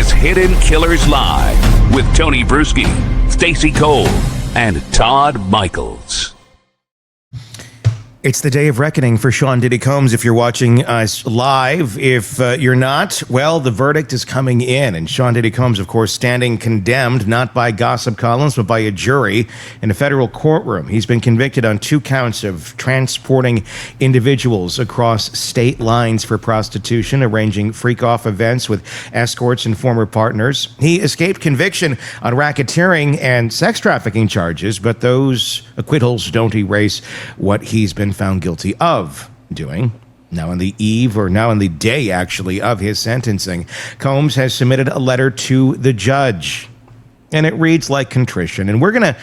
is Hidden Killers Live with Tony Bruschi, Stacey Cole, and Todd Michaels. It's the day of reckoning for Sean Diddy Combs. If you're watching us live, if you're not, well, the verdict is coming in. And Sean Diddy Combs, of course, standing condemned, not by gossip columns, but by a jury in a federal courtroom. He's been convicted on 2 counts of transporting individuals across state lines for prostitution, arranging freak-off events with escorts and former partners. He escaped conviction on racketeering and sex trafficking charges, but those acquittals don't erase what he's been found guilty of doing. Now in the day, actually, of his sentencing, Combs has submitted a letter to the judge, and it reads like contrition. And we're gonna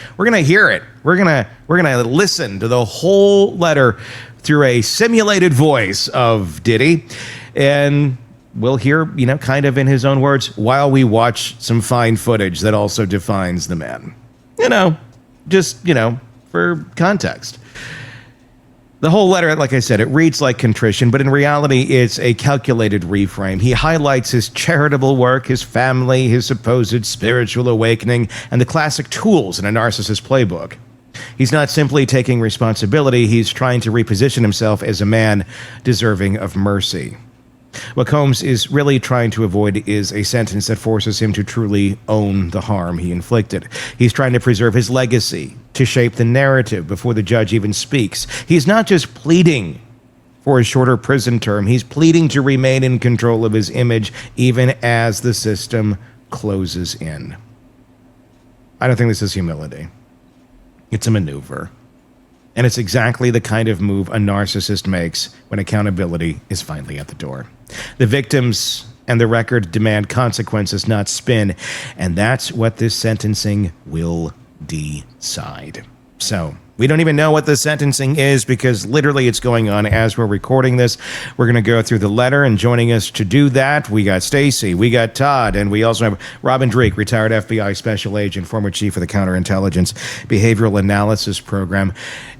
hear it. We're gonna listen to the whole letter through a simulated voice of Diddy, and we'll hear, kind of in his own words, while we watch some fine footage that also defines the man. Just for context. The whole letter, like I said, it reads like contrition, but in reality, it's a calculated reframe. He highlights his charitable work, his family, his supposed spiritual awakening, and the classic tools in a narcissist playbook. He's not simply taking responsibility, he's trying to reposition himself as a man deserving of mercy. What Combs is really trying to avoid is a sentence that forces him to truly own the harm he inflicted. He's trying to preserve his legacy, to shape the narrative before the judge even speaks. He's not just pleading for a shorter prison term, he's pleading to remain in control of his image even as the system closes in. I don't think this is humility. It's a maneuver. And it's exactly the kind of move a narcissist makes when accountability is finally at the door. The victims and the record demand consequences, not spin. And that's what this sentencing will decide. So we don't even know what the sentencing is because literally it's going on as we're recording this. We're going to go through the letter, and joining us to do that, we got Stacey, we got Todd, and we also have Robin Dreeke, retired FBI special agent, former chief of the Counterintelligence Behavioral Analysis Program.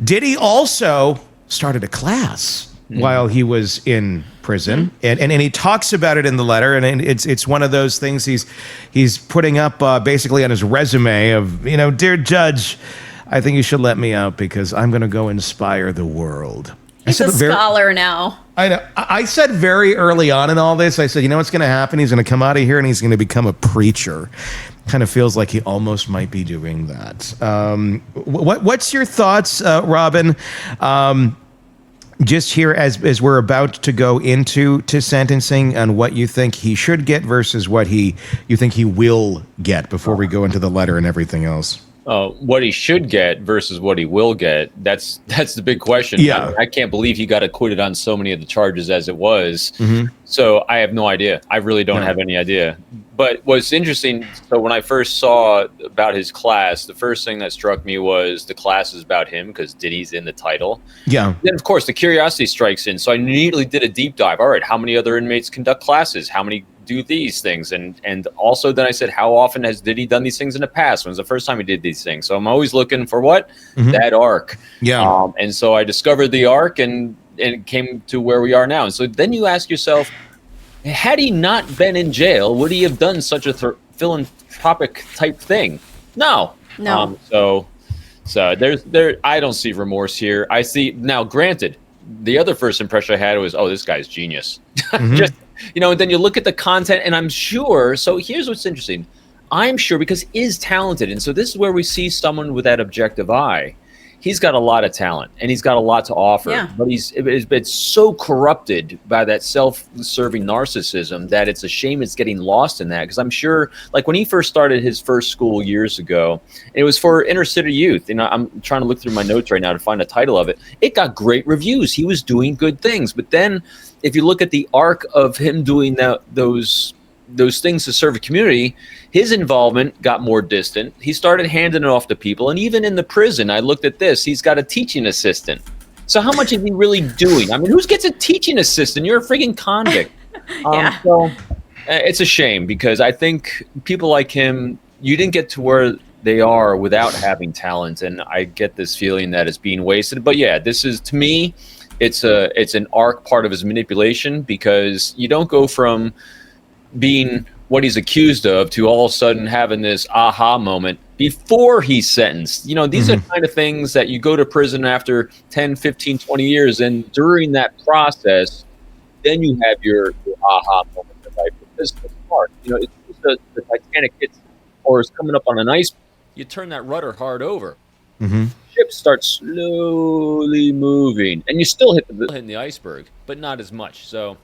Diddy also started a class while he was in prison, and he talks about it in the letter, and it's one of those things he's putting up basically on his resume of, dear judge, I think you should let me out because I'm going to go inspire the world. He's a scholar now. I know. I said very early on in all this, I said, what's going to happen? He's going to come out of here and he's going to become a preacher. Kind of feels like he almost might be doing that. What's your thoughts, Robin? Just here as we're about to go into sentencing, and what you think he should get versus what you think he will get before we go into the letter and everything else. What he should get versus what he will get, that's the big question. Yeah. I can't believe he got acquitted on so many of the charges as it was. Mm-hmm. So I have no idea. I really don't have any idea. But what's interesting, so when I first saw about his class, the first thing that struck me was the class is about him because Diddy's in the title. Yeah. Then, of course, the curiosity strikes in. So I immediately did a deep dive. All right, how many other inmates conduct classes? How many do these things? And also then I said, how often has Diddy done these things in the past? When was the first time he did these things? So I'm always looking for what? Mm-hmm. That arc. Yeah. And so I discovered the arc and it came to where we are now. And so then you ask yourself, had he not been in jail, would he have done such a philanthropic type thing? No. So I don't see remorse here. I see, now granted, the other first impression I had was, oh, this guy's genius. Mm-hmm. Just, and then you look at the content, and I'm sure, so here's what's interesting. I'm sure, because he is talented, and so this is where we see someone with that objective eye. He's got a lot of talent, and he's got a lot to offer, but it's so corrupted by that self-serving narcissism that it's a shame it's getting lost in that, because I'm sure, like when he first started his first school years ago, it was for inner city youth, I'm trying to look through my notes right now to find a title of it. It got great reviews. He was doing good things, but then if you look at the arc of him doing those things to serve a community, his involvement got more distant. He started handing it off to people. And even in the prison, I looked at this, he's got a teaching assistant. So how much is he really doing? I mean, who gets a teaching assistant? You're a freaking convict. So it's a shame because I think people like him, you didn't get to where they are without having talent. And I get this feeling that it's being wasted. But yeah, this is, to me, it's an arc part of his manipulation, because you don't go from being what he's accused of to all of a sudden having this aha moment before he's sentenced. These are kind of things that you go to prison after 10, 15, 20 years, and during that process, then you have your aha moment. Right? This is smart. It's just the Titanic hits or is coming up on an ice. You turn that rudder hard over. Ship starts slowly moving, and you still hitting the iceberg, but not as much. So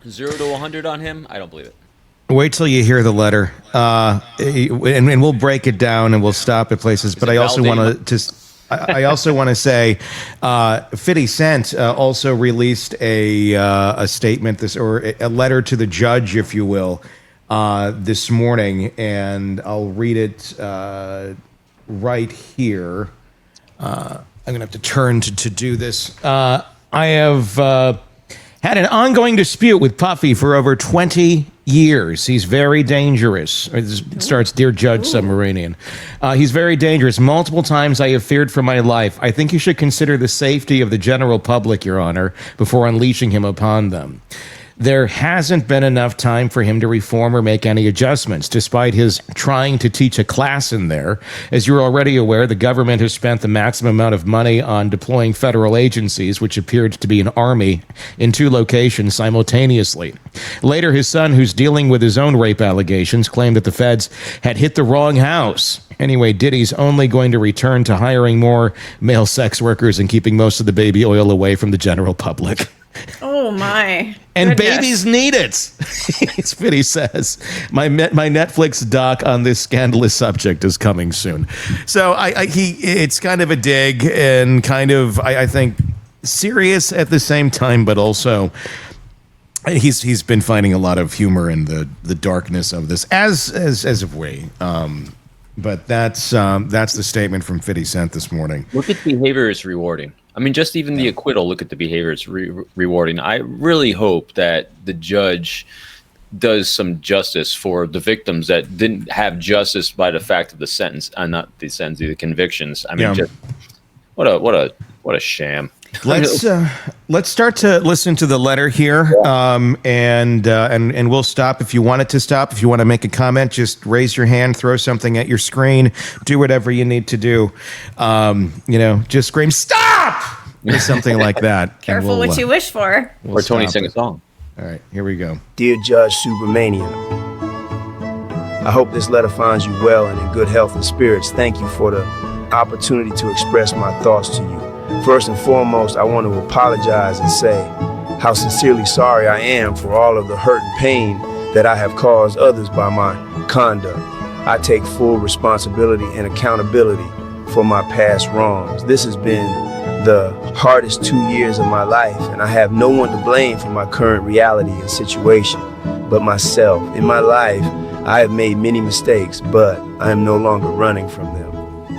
0 to 100 on him, I don't believe it. Wait till you hear the letter, and we'll break it down, and we'll stop at places. But I also want to. I also want to say, 50 Cent also released a statement, or a letter to the judge, if you will, this morning, and I'll read it right here. I'm going to have to turn to do this. I have had an ongoing dispute with Puffy for over 20 years. He's very dangerous. It starts, Dear Judge Submarinian. He's very dangerous. Multiple times I have feared for my life. I think you should consider the safety of the general public, Your Honor, before unleashing him upon them. There hasn't been enough time for him to reform or make any adjustments, despite his trying to teach a class in there. As you're already aware, the government has spent the maximum amount of money on deploying federal agencies, which appeared to be an army, in 2 locations simultaneously. Later, his son, who's dealing with his own rape allegations, claimed that the feds had hit the wrong house. Anyway, Diddy's only going to return to hiring more male sex workers and keeping most of the baby oil away from the general public. Oh my! And goodness. babies need it. It's what he says. My Netflix doc on this scandalous subject is coming soon. So it's kind of a dig and kind of I think serious at the same time, but also he's been finding a lot of humor in the darkness of this, as have we. But that's the statement from 50 Cent this morning. Look at behavior is rewarding. I mean, just even the acquittal, look at the behavior it's rewarding. I really hope that the judge does some justice for the victims that didn't have justice by the fact of the sentence, not the sentence, the convictions. I mean, just what a sham. Let's start to listen to the letter here, and we'll stop if you want it to stop. If you want to make a comment, just raise your hand, throw something at your screen, do whatever you need to do. Just scream "stop" or something like that. Careful what you wish for. Or Tony sing a song. All right, here we go. Dear Judge Supermania, I hope this letter finds you well and in good health and spirits. Thank you for the opportunity to express my thoughts to you. First and foremost, I want to apologize and say how sincerely sorry I am for all of the hurt and pain that I have caused others by my conduct. I take full responsibility and accountability for my past wrongs. This has been the hardest 2 years of my life, and I have no one to blame for my current reality and situation but myself. In my life, I have made many mistakes, but I am no longer running from them.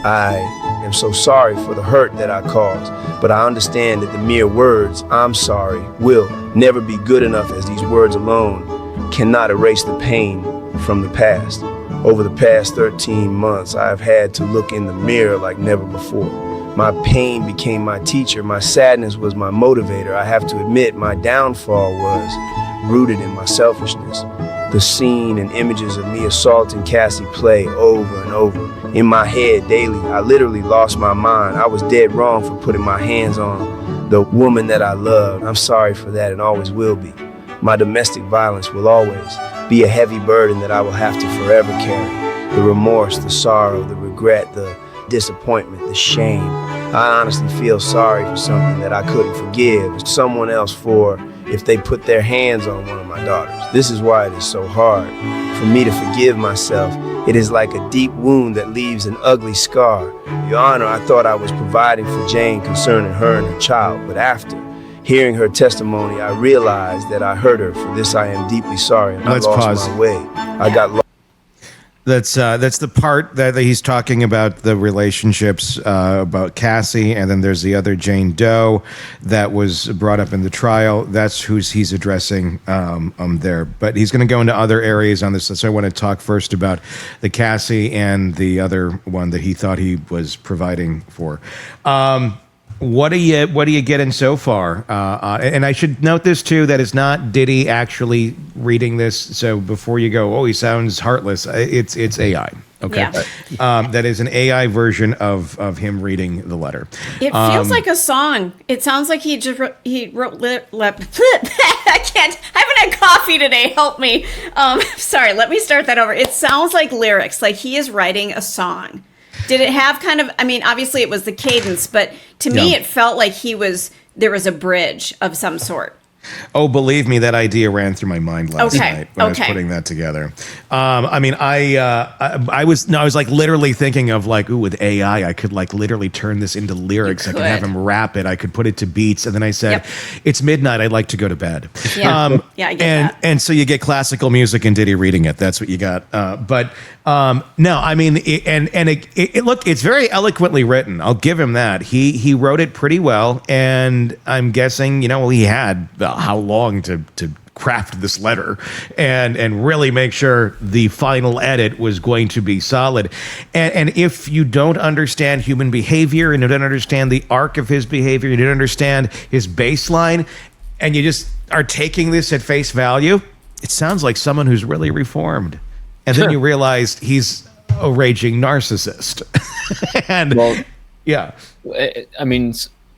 I am so sorry for the hurt that I caused, but I understand that the mere words, "I'm sorry," will never be good enough, as these words alone cannot erase the pain from the past. Over the past 13 months, I have had to look in the mirror like never before. My pain became my teacher. My sadness was my motivator. I have to admit, my downfall was rooted in my selfishness. The scene and images of me assaulting Cassie play over and over in my head daily. I literally lost my mind. I was dead wrong for putting my hands on the woman that I loved. I'm sorry for that and always will be. My domestic violence will always be a heavy burden that I will have to forever carry. The remorse, the sorrow, the regret, the disappointment, the shame. I honestly feel sorry for something that I couldn't forgive someone else for if they put their hands on one of my daughters. This is why it is so hard for me to forgive myself. It is like a deep wound that leaves an ugly scar. Your Honor, I thought I was providing for Jane concerning her and her child, but after hearing her testimony, I realized that I hurt her. For this, I am deeply sorry. And Let's I lost pause. my way. I got lost. That's the part that he's talking about the relationships about Cassie, and then there's the other Jane Doe that was brought up in the trial. That's who he's addressing there. But he's going to go into other areas on this. So I want to talk first about the Cassie and the other one that he thought he was providing for. What are you getting so far? And I should note this too, that it's not Diddy actually reading this. So before you go, oh, he sounds heartless. It's AI. Okay, that is an AI version of him reading the letter. It feels like a song. It sounds like he wrote. I can't. I haven't had coffee today. Help me. Sorry. Let me start that over. It sounds like lyrics. Like he is writing a song. Did it have kind of? I mean, obviously it was the cadence, but to me it felt like there was a bridge of some sort. Oh, believe me, that idea ran through my mind last night when I was putting that together. I mean, I was like literally thinking of like, ooh, with AI, I could like literally turn this into lyrics. I could have him rap it. I could put it to beats. And then I said, it's midnight. I'd like to go to bed. Yeah, I get that. And so you get classical music and Diddy reading it. That's what you got. No, I mean, look, it's very eloquently written. I'll give him that. He wrote it pretty well. And I'm guessing, he had how long to craft this letter and really make sure the final edit was going to be solid. And if you don't understand human behavior and you don't understand the arc of his behavior, you don't understand his baseline, and you just are taking this at face value, it sounds like someone who's really reformed. And then you realize he's a raging narcissist. I mean,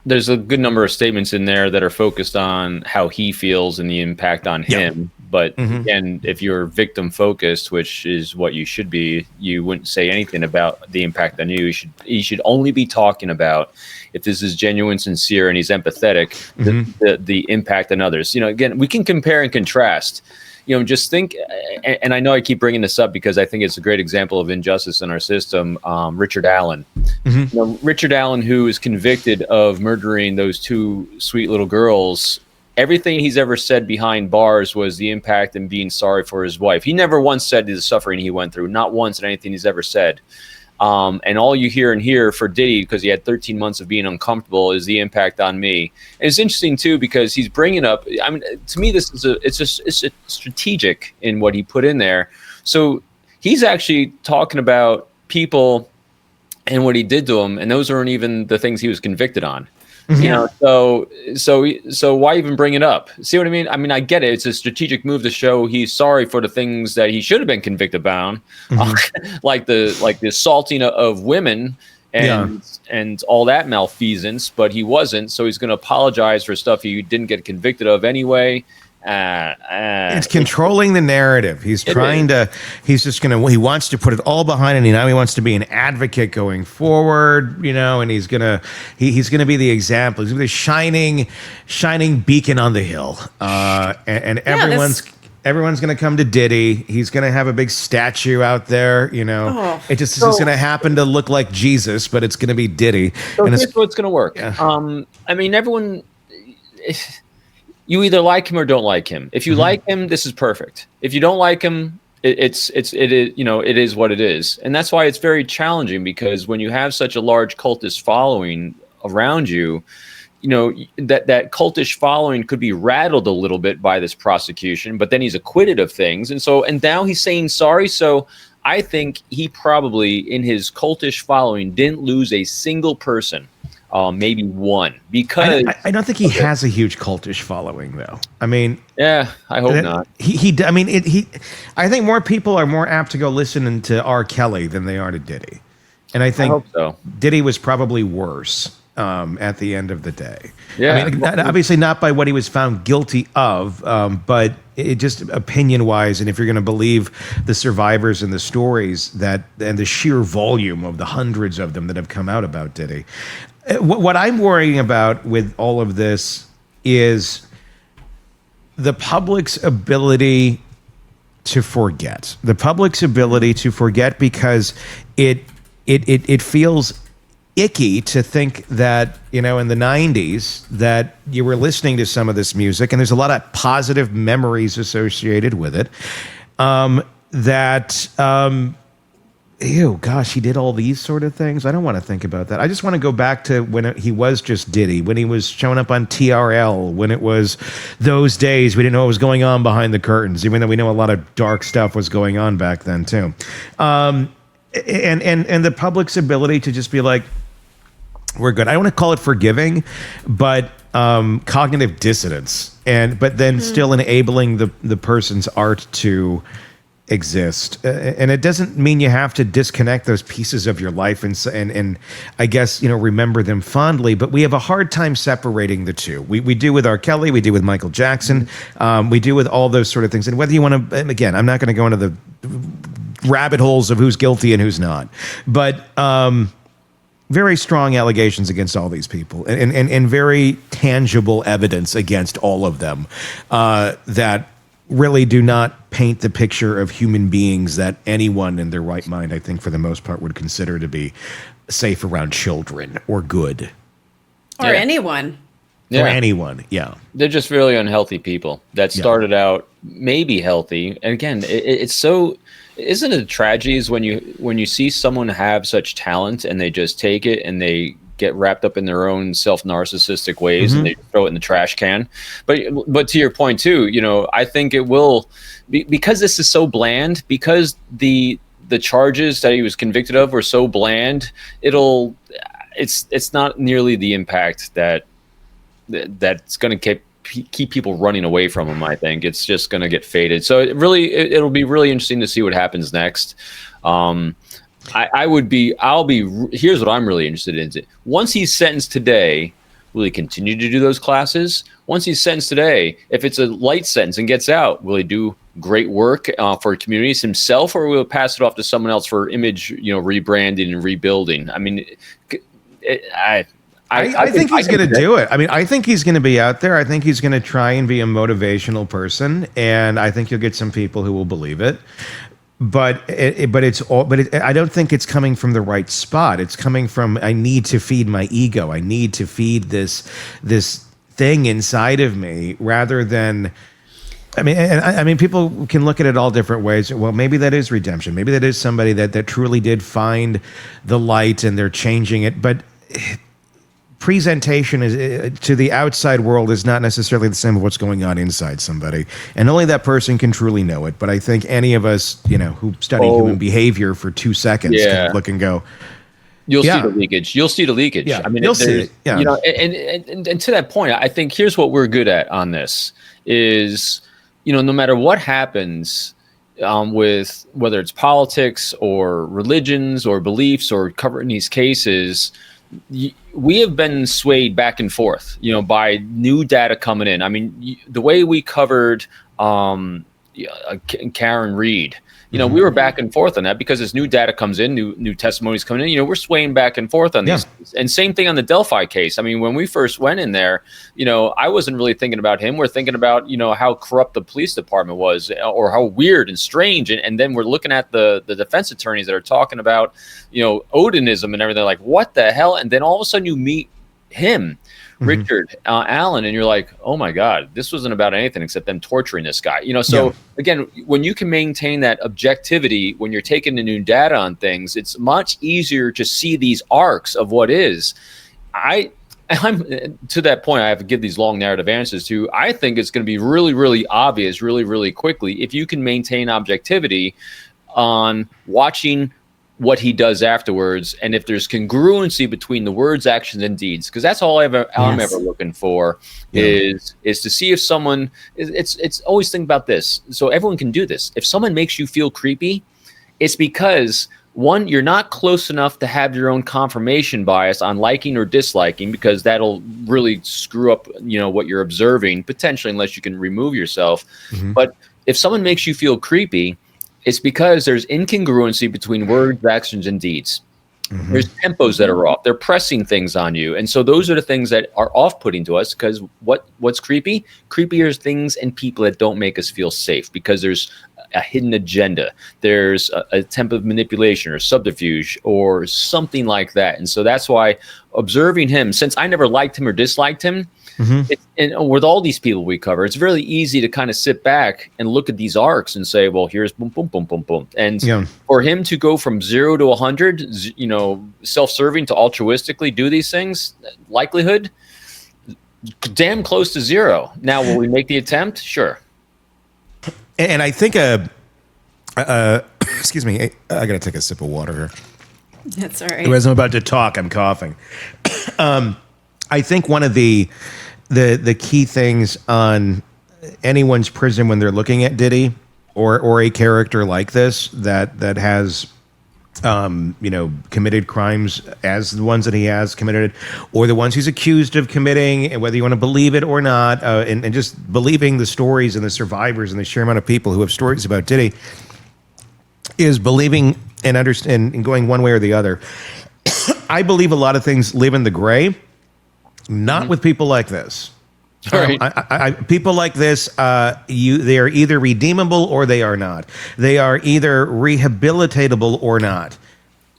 there's a good number of statements in there that are focused on how he feels and the impact on him. But again, if you're victim focused, which is what you should be, you wouldn't say anything about the impact on you. You should only be talking about, if this is genuine, sincere, and he's empathetic, the impact on others. Again, we can compare and contrast. Just think, and I know I keep bringing this up because I think it's a great example of injustice in our system. Richard Allen, Richard Allen, who is convicted of murdering those two sweet little girls. Everything he's ever said behind bars was the impact and being sorry for his wife. He never once said the suffering he went through, not once in anything he's ever said. And all you hear and hear for Diddy, because he had 13 months of being uncomfortable, is the impact on me. And it's interesting too because he's bringing up. I mean, to me, this is it's strategic in what he put in there. So he's actually talking about people and what he did to them, and those aren't even the things he was convicted on. So why even bring it up? See what I mean? I mean, I get it. It's a strategic move to show he's sorry for the things that he should have been convicted about, like the assaulting of women and all that malfeasance, but he wasn't. So he's going to apologize for stuff he didn't get convicted of anyway. It's controlling the narrative. He's trying to. He's just gonna. He wants to put it all behind him. Now he wants to be an advocate going forward. And he's gonna. He's gonna be the example. He's gonna be the shining beacon on the hill. And everyone's gonna come to Diddy. He's gonna have a big statue out there. It's just gonna happen to look like Jesus, but it's gonna be Diddy. So here's what's gonna work. Yeah. I mean, everyone. You either like him or don't like him. If you like him, this is perfect. If you don't like him, it is what it is. And that's why it's very challenging, because when you have such a large cultist following around you, that cultish following could be rattled a little bit by this prosecution, but then he's acquitted of things. And now he's saying sorry. So I think he probably, in his cultish following, didn't lose a single person. Maybe one, because I don't think he has a huge cultish following, though. I mean, I hope not. I think more people are more apt to go listen to R. Kelly than they are to Diddy, and I think hope so. Diddy was probably worse at the end of the day. Yeah, I mean, obviously not by what he was found guilty of, but it just opinion-wise, and if you're going to believe the survivors and the stories and the sheer volume of the hundreds of them that have come out about Diddy. What I'm worrying about with all of this is the public's ability to forget. The public's ability to forget, because it feels icky to think that, in the 90s, that you were listening to some of this music, and there's a lot of positive memories associated with it, ew, gosh, he did all these sort of things. I don't want to think about that. I just want to go back to when he was just Diddy, when he was showing up on TRL, when it was those days we didn't know what was going on behind the curtains, even though we know a lot of dark stuff was going on back then too. And the public's ability to just be like, we're good. I don't want to call it forgiving, but cognitive dissonance, but then still enabling the person's art to exist. And it doesn't mean you have to disconnect those pieces of your life and I guess, remember them fondly, but we have a hard time separating the two. We do with R. Kelly, we do with Michael Jackson, we do with all those sort of things. And whether you want to, again, I'm not going to go into the rabbit holes of who's guilty and who's not, but very strong allegations against all these people and very tangible evidence against all of them that really do not paint the picture of human beings that anyone in their right mind, I think, for the most part, would consider to be safe around children or good. Or anyone. Or anyone, yeah. They're just really unhealthy people that started out maybe healthy. And again, it's so... Isn't it a tragedy is when you see someone have such talent and they just take it and they get wrapped up in their own self-narcissistic ways and they throw it in the trash can. But to your point too, I think it will because this is so bland, because the charges that he was convicted of were so bland, it's not nearly the impact that's going to keep people running away from him. I think it's just going to get faded. So it'll be really interesting to see what happens next. Here's what I'm really interested in. Once he's sentenced today, will he continue to do those classes? Once he's sentenced today, if it's a light sentence and gets out, will he do great work for communities himself, or will he pass it off to someone else for image, rebranding and rebuilding? I mean, I think he's going to do it. I mean, I think he's going to be out there. I think he's going to try and be a motivational person, and I think you'll get some people who will believe it. But I don't think it's coming from the right spot. It's coming from, I need to feed my ego. I need to feed this thing inside of me, rather than. I mean, people can look at it all different ways. Well, maybe that is redemption. Maybe that is somebody that truly did find the light and they're changing it. But presentation is to the outside world is not necessarily the same as what's going on inside somebody, and only that person can truly know it. But I think any of us, who study human behavior for 2 seconds, can look and go, You'll see the leakage. You'll see the leakage. Yeah, I mean, you'll see it. Yeah. And to that point, I think here's what we're good at on this is, no matter what happens with whether it's politics or religions or beliefs or covering these cases, we have been swayed back and forth, by new data coming in. I mean, the way we covered Karen Reed, we were back and forth on that because as new data comes in, new testimonies coming in, we're swaying back and forth on these. And same thing on the Delphi case. I mean, when we first went in there, I wasn't really thinking about him. We're thinking about, how corrupt the police department was or how weird and strange. And then we're looking at the defense attorneys that are talking about, Odinism and everything, like, what the hell? And then all of a sudden you meet him, Richard Allen, and you're like, oh my God, this wasn't about anything except them torturing this guy. Again, when you can maintain that objectivity, when you're taking the new data on things, it's much easier to see these arcs of what is. I'm to that point, I have to give these long narrative answers to. I think it's going to be really, really obvious, really, really quickly if you can maintain objectivity on watching what he does afterwards, and if there's congruency between the words, actions, and deeds, because that's all I'm ever looking for is to see if someone. It's always think about this, so everyone can do this. If someone makes you feel creepy, it's because one, you're not close enough to have your own confirmation bias on liking or disliking, because that'll really screw up what you're observing potentially, unless you can remove yourself. But if someone makes you feel creepy, it's because there's incongruency between words, actions, and deeds. There's tempos that are off. They're pressing things on you. And so those are the things that are off-putting to us, because what's creepy? Creepy are things and people that don't make us feel safe, because there's a hidden agenda. There's a attempt of manipulation or subterfuge or something like that. And so that's why observing him, since I never liked him or disliked him, and with all these people we cover, it's really easy to kind of sit back and look at these arcs and say, well, here's boom, boom, boom, boom, boom. And for him to go from 0 to 100, self-serving to altruistically do these things, likelihood, damn close to 0. Now, will we make the attempt? Sure. And I think, excuse me, I got to take a sip of water here. That's all right. As I'm about to talk, I'm coughing. I think one of the key things on anyone's prison when they're looking at Diddy or a character like this that has committed crimes as the ones that he has committed, or the ones he's accused of committing, and whether you want to believe it or not, and just believing the stories and the survivors and the sheer amount of people who have stories about Diddy, is believing and understand and going one way or the other. I believe a lot of things live in the gray, not with people like this. Right. People like this, they are either redeemable or they are not. They are either rehabilitatable or not.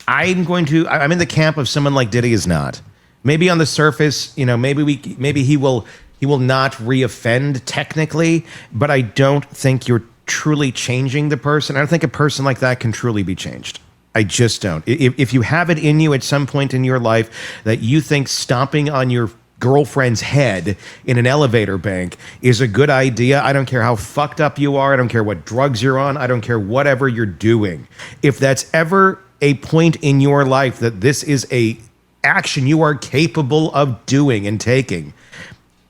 I'm in the camp of someone like Diddy is not. Maybe on the surface, maybe he will not reoffend technically, but I don't think you're truly changing the person. I don't think a person like that can truly be changed. I just don't. If you have it in you at some point in your life that you think stomping on your girlfriend's head in an elevator bank is a good idea, I don't care how fucked up you are, I don't care what drugs you're on, I don't care whatever you're doing. If that's ever a point in your life that this is a action you are capable of doing and taking,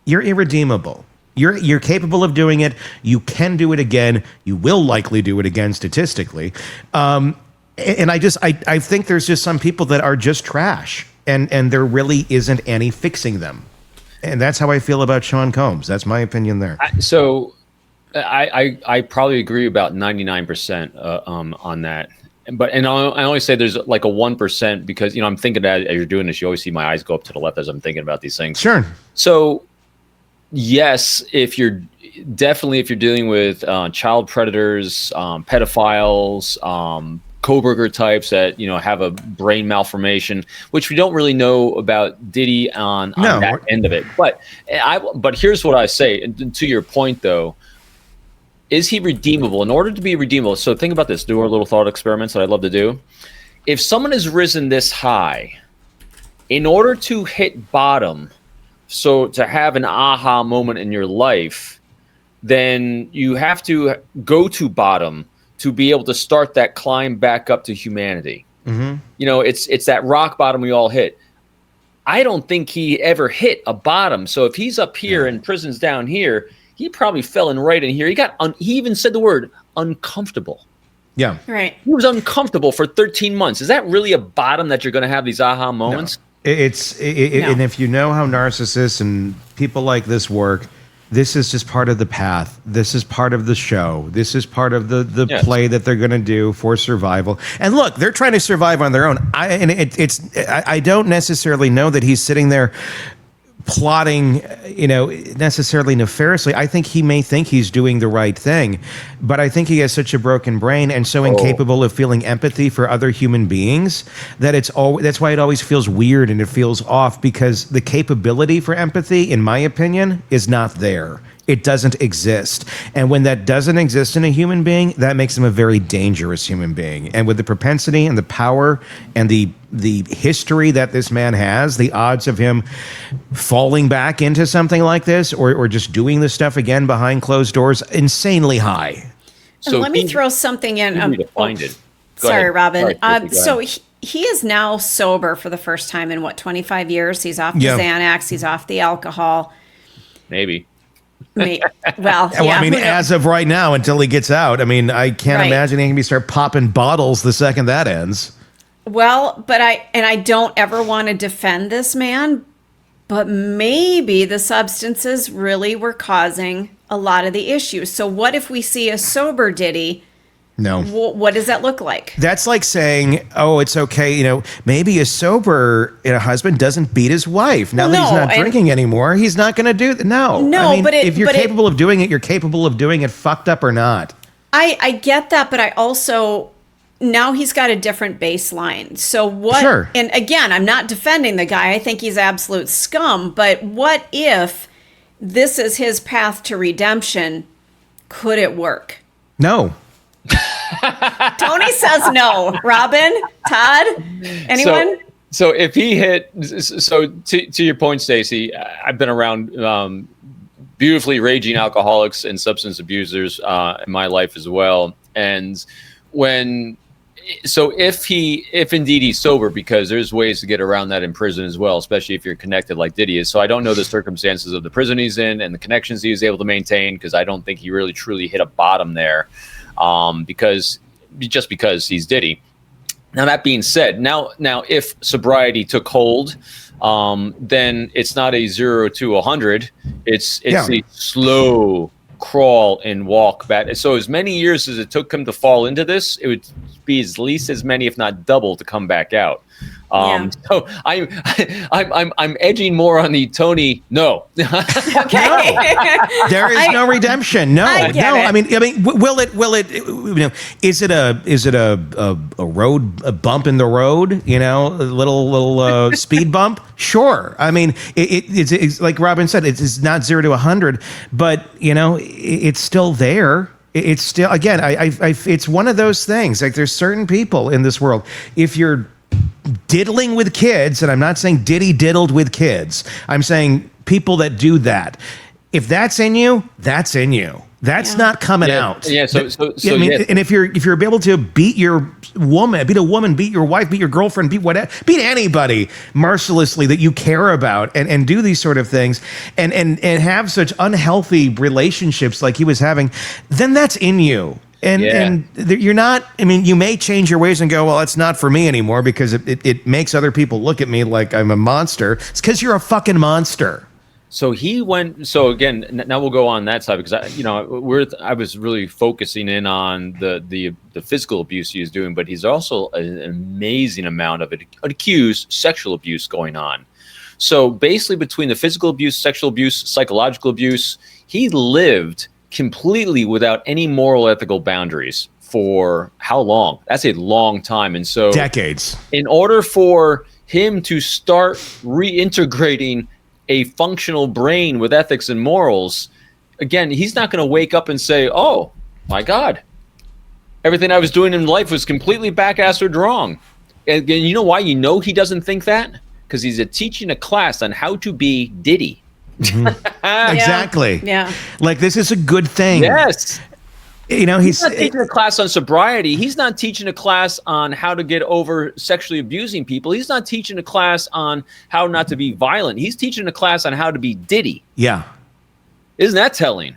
you're irredeemable. You're capable of doing it. You can do it again. You will likely do it again statistically. And I think there's just some people that are just trash, and there really isn't any fixing them. And that's how I feel about Sean Combs. That's my opinion there. I probably agree about 99% on that. I only say there's like a 1% because, I'm thinking that as you're doing this, you always see my eyes go up to the left as I'm thinking about these things. Sure. So yes, if you're dealing with child predators, pedophiles, Koberger types that have a brain malformation, which we don't really know about Diddy on that end of it. But here's what I say, and to your point though, is he redeemable? In order to be redeemable, so think about this. Do our little thought experiments that I love to do. If someone has risen this high, in order to hit bottom, so to have an aha moment in your life, then you have to go to bottom to be able to start that climb back up to humanity. Mm-hmm. It's that rock bottom we all hit. I don't think he ever hit a bottom. So if he's up here and prison's down here, he probably fell in right in here. He even said the word uncomfortable. Yeah. Right. He was uncomfortable for 13 months. Is that really a bottom that you're going to have these aha moments? No. And if you know how narcissists and people like this work, this is just part of the path. This is part of the show. This is part of the play that they're going to do for survival. And look, they're trying to survive on their own. I don't necessarily know that he's sitting there plotting, necessarily nefariously. I think he may think he's doing the right thing, but I think he has such a broken brain and so incapable of feeling empathy for other human beings that that's why it always feels weird and it feels off, because the capability for empathy, in my opinion, is not there. It doesn't exist. And when that doesn't exist in a human being, that makes them a very dangerous human being. And with the propensity and the power and the history that this man has, the odds of him falling back into something like this or just doing this stuff again behind closed doors, insanely high. So let me throw something in. To find it. Sorry, Robin. Sorry, he is now sober for the first time in 25 years. He's off the Xanax. He's off the alcohol. Maybe. As of right now, until he gets out, I can't imagine he can start popping bottles the second that ends. Well, but I don't ever want to defend this man, but maybe the substances really were causing a lot of the issues. So what if we see a sober Diddy? No. What does that look like? That's like saying, oh, it's okay. Maybe a sober husband doesn't beat his wife. Now that he's not drinking anymore, he's not going to do that. No. But if you're capable of doing it, you're capable of doing it, fucked up or not. I get that, but I also, now he's got a different baseline. So what? Sure. And again, I'm not defending the guy. I think he's absolute scum. But what if this is his path to redemption? Could it work? No. Tony says no. Robin, Todd, anyone? So if he hit, to your point, Stacey, I've been around beautifully raging alcoholics and substance abusers in my life as well. And when So if indeed he's sober, because there's ways to get around that in prison as well, especially if you're connected like Diddy is. So I don't know the circumstances of the prison he's in and the connections he was able to maintain, because I don't think he really truly hit a bottom there, because he's Diddy. Now that being said, now if sobriety took hold, then it's not a 0 to 100. It's a slow crawl and walk back. So as many years as it took him to fall into this, it would be at least as many, if not double, to come back out. So I'm edging more on the Tony. No. Okay. No. There is no redemption. No. I mean, will it? You know, is it a road, a bump in the road? You know, a little speed bump. Sure. I mean, it's like Robin said, it's not 0 to 100, but you know, it's still there. It's still, again, it's one of those things. Like, there's certain people in this world, if you're diddling with kids, and I'm not saying Diddy diddled with kids, I'm saying people that do that. If that's in you, that's in you. That's not coming out. Yeah. So I mean, and if you're able to beat your woman, beat your wife, beat your girlfriend, beat anybody mercilessly that you care about, and do these sort of things, and have such unhealthy relationships like he was having, then that's in you. And you're not, I mean, you may change your ways and go, well, it's not for me anymore because it makes other people look at me like I'm a monster. It's because you're a fucking monster. So he went. So again, now we'll go on that side, because I was really focusing in on the physical abuse he was doing, but he's also an amazing amount of accused sexual abuse going on. So basically, between the physical abuse, sexual abuse, psychological abuse, he lived completely without any moral, ethical boundaries for how long? That's a long time, and so decades. In order for him to start reintegrating a functional brain with ethics and morals, again, he's not going to wake up and say, oh my God, everything I was doing in life was completely back-assed wrong. And you know why he doesn't think that? Because he's teaching a class on how to be Diddy. Mm-hmm. Exactly. Yeah. Like, this is a good thing. Yes. You know, he's not teaching a class on sobriety. He's not teaching a class on how to get over sexually abusing people. He's not teaching a class on how not to be violent. He's teaching a class on how to be Diddy. Yeah. Isn't that telling?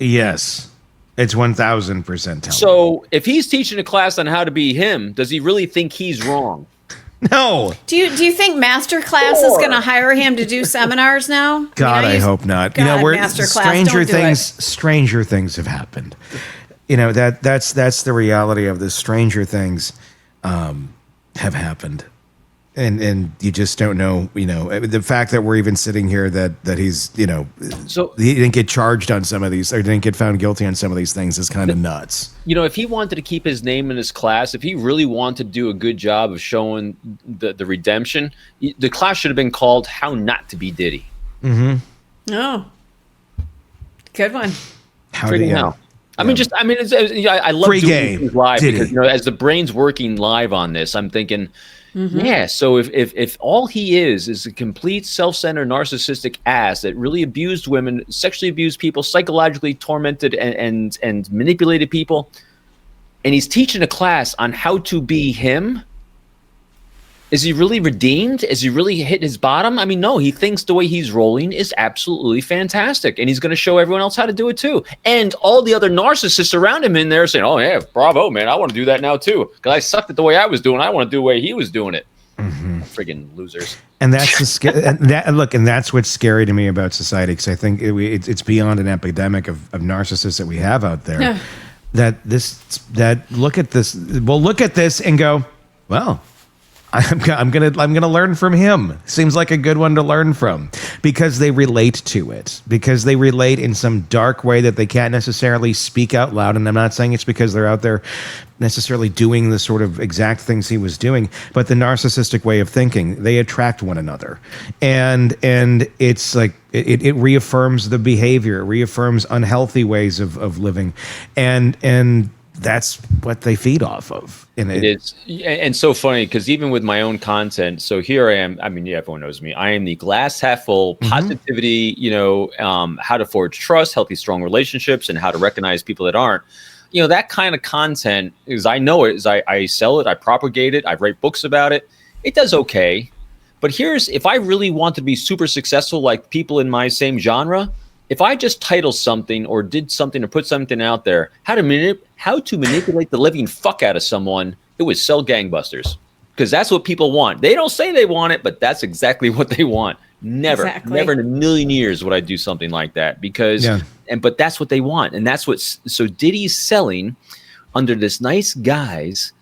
Yes. It's 1,000% telling. So if he's teaching a class on how to be him, does he really think he's wrong? No. Do you think Masterclass is going to hire him to do seminars now? God, I hope not. God, Stranger things have happened. You know, that's the reality of this. Stranger things have happened. And you just don't know, you know, the fact that we're even sitting here that he's, you know, so he didn't get charged on some of these, or didn't get found guilty on some of these things is kind of nuts. You know, if he wanted to keep his name in his class, if he really wanted to do a good job of showing the redemption, the class should have been called How Not to Be Diddy. Mm-hmm. Oh, good one. How do you know? I mean, I love free doing game things live Diddy. Because, you know, as the brain's working live on this, I'm thinking, yeah, so if all he is a complete self-centered narcissistic ass that really abused women, sexually abused people, psychologically tormented and manipulated people, and he's teaching a class on how to be him, is he really redeemed? Is he really hit his bottom? I mean, no, he thinks the way he's rolling is absolutely fantastic, and he's going to show everyone else how to do it too. And all the other narcissists around him in there saying, oh yeah, bravo, man, I want to do that now too, because I sucked at the way I was doing it. I want to do the way he was doing it. Friggin' losers. And that's and that's what's scary to me about society, because I think it's beyond an epidemic of narcissists that we have out there. Yeah. That look at this and go, well, I'm gonna learn from him. Seems like a good one to learn from, because they relate to it, because they relate in some dark way that they can't necessarily speak out loud. And I'm not saying it's because they're out there necessarily doing the sort of exact things he was doing, but the narcissistic way of thinking, they attract one another, and it's like it reaffirms the behavior, it reaffirms unhealthy ways of living, and that's what they feed off of. And it is. And so funny, because even with my own content, so here I am. I mean, yeah, everyone knows me. I am the glass half full positivity, you know, how to forge trust, healthy, strong relationships, and how to recognize people that aren't. that kind of content is, I know it, is I sell it, I propagate it, I write books about it. It does okay. But if I really want to be super successful like people in my same genre, if I just title something or did something or put something out there, how to manipulate the living fuck out of someone, it would sell gangbusters. Because that's what people want. They don't say they want it, but that's exactly what they want. Never in a million years would I do something like that, but that's what they want. And so Diddy's selling under this nice guise,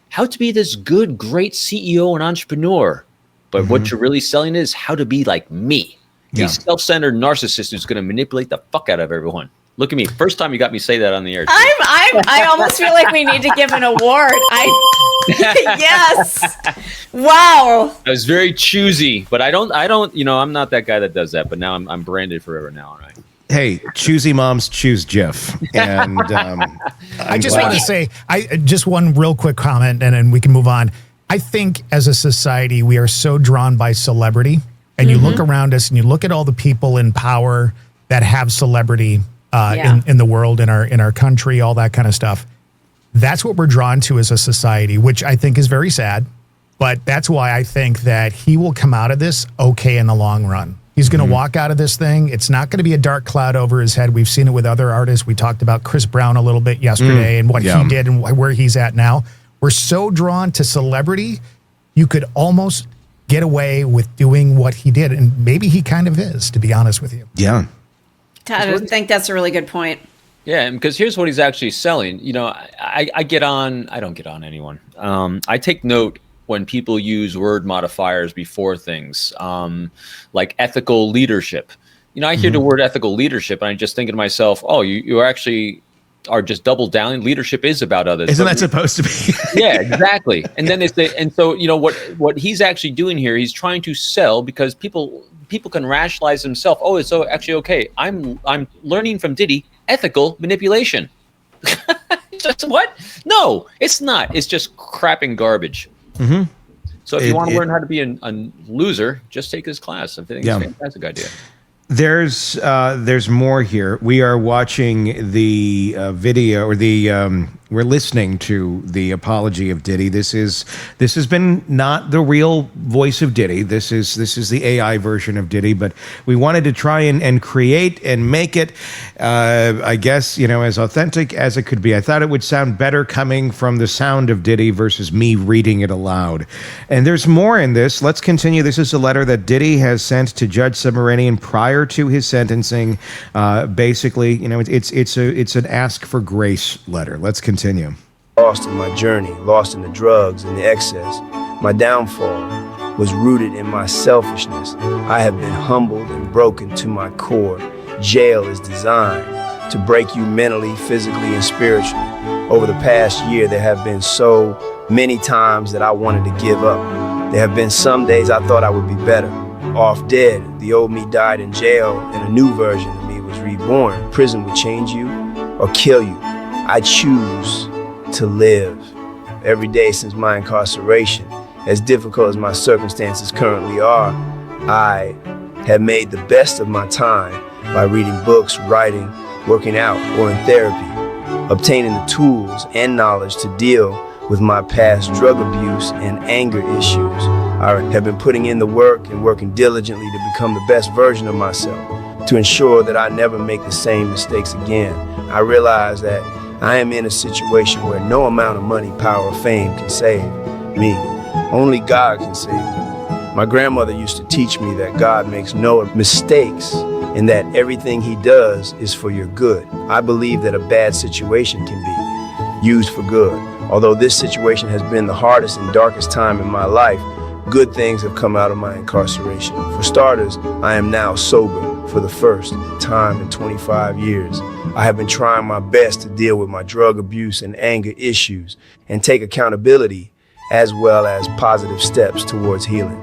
how to be this good, great CEO and entrepreneur. But what you're really selling is how to be like me. A self-centered narcissist who's going to manipulate the fuck out of everyone. Look at me. First time you got me say that on the air. I almost feel like we need to give an award. Yes. Wow. I was very choosy, but I don't, I'm not that guy that does that, but now I'm branded forever now. All right. Hey, choosy moms choose Jeff. And I just want to say, just one real quick comment and then we can move on. I think as a society, we are so drawn by celebrity. And you look around us and you look at all the people in power that have celebrity in the world, in our country, all that kind of stuff. That's what we're drawn to as a society, which I think is very sad. But that's why I think that he will come out of this okay in the long run. He's going to walk out of this thing. It's not going to be a dark cloud over his head. We've seen it with other artists. We talked about Chris Brown a little bit yesterday and what he did and where he's at now. We're so drawn to celebrity, you could almost get away with doing what he did. And maybe he kind of is, to be honest with you. Yeah. Todd, I think that's a really good point. Yeah, and because here's what he's actually selling. I don't get on anyone. I take note when people use word modifiers before things, like ethical leadership. I hear the word ethical leadership and I just think to myself, oh, you actually are just double down. Leadership is about others. Isn't that supposed to be? Yeah, exactly. And then what he's actually doing here, he's trying to sell because people can rationalize themselves. Oh, it's actually okay. I'm learning from Diddy ethical manipulation. Just what? No, it's not. It's just crap and garbage. So if you want to learn how to be a loser, just take this class. I think it's a fantastic idea. There's more here. We are watching the video, or we're listening to the apology of Diddy. This has been not the real voice of Diddy. This is the AI version of Diddy, but we wanted to try and create and make it, I guess, as authentic as it could be. I thought it would sound better coming from the sound of Diddy versus me reading it aloud. And there's more in this. Let's continue. This is a letter that Diddy has sent to Judge Submarinian prior to his sentencing. Basically, it's an ask for grace letter. Let's continue. Lost in my journey, lost in the drugs and the excess. My downfall was rooted in my selfishness. I have been humbled and broken to my core. Jail is designed to break you mentally, physically, and spiritually. Over the past year, there have been so many times that I wanted to give up. There have been some days I thought I would be better. Off dead, the old me died in jail, and a new version of me was reborn. Prison would change you or kill you. I choose to live. Every day since my incarceration, as difficult as my circumstances currently are, I have made the best of my time by reading books, writing, working out, or in therapy, obtaining the tools and knowledge to deal with my past drug abuse and anger issues. I have been putting in the work and working diligently to become the best version of myself, to ensure that I never make the same mistakes again. I realize that I am in a situation where no amount of money, power, or fame can save me. Only God can save me. My grandmother used to teach me that God makes no mistakes and that everything he does is for your good. I believe that a bad situation can be used for good. Although this situation has been the hardest and darkest time in my life, good things have come out of my incarceration. For starters, I am now sober for the first time in 25 years. I have been trying my best to deal with my drug abuse and anger issues and take accountability as well as positive steps towards healing.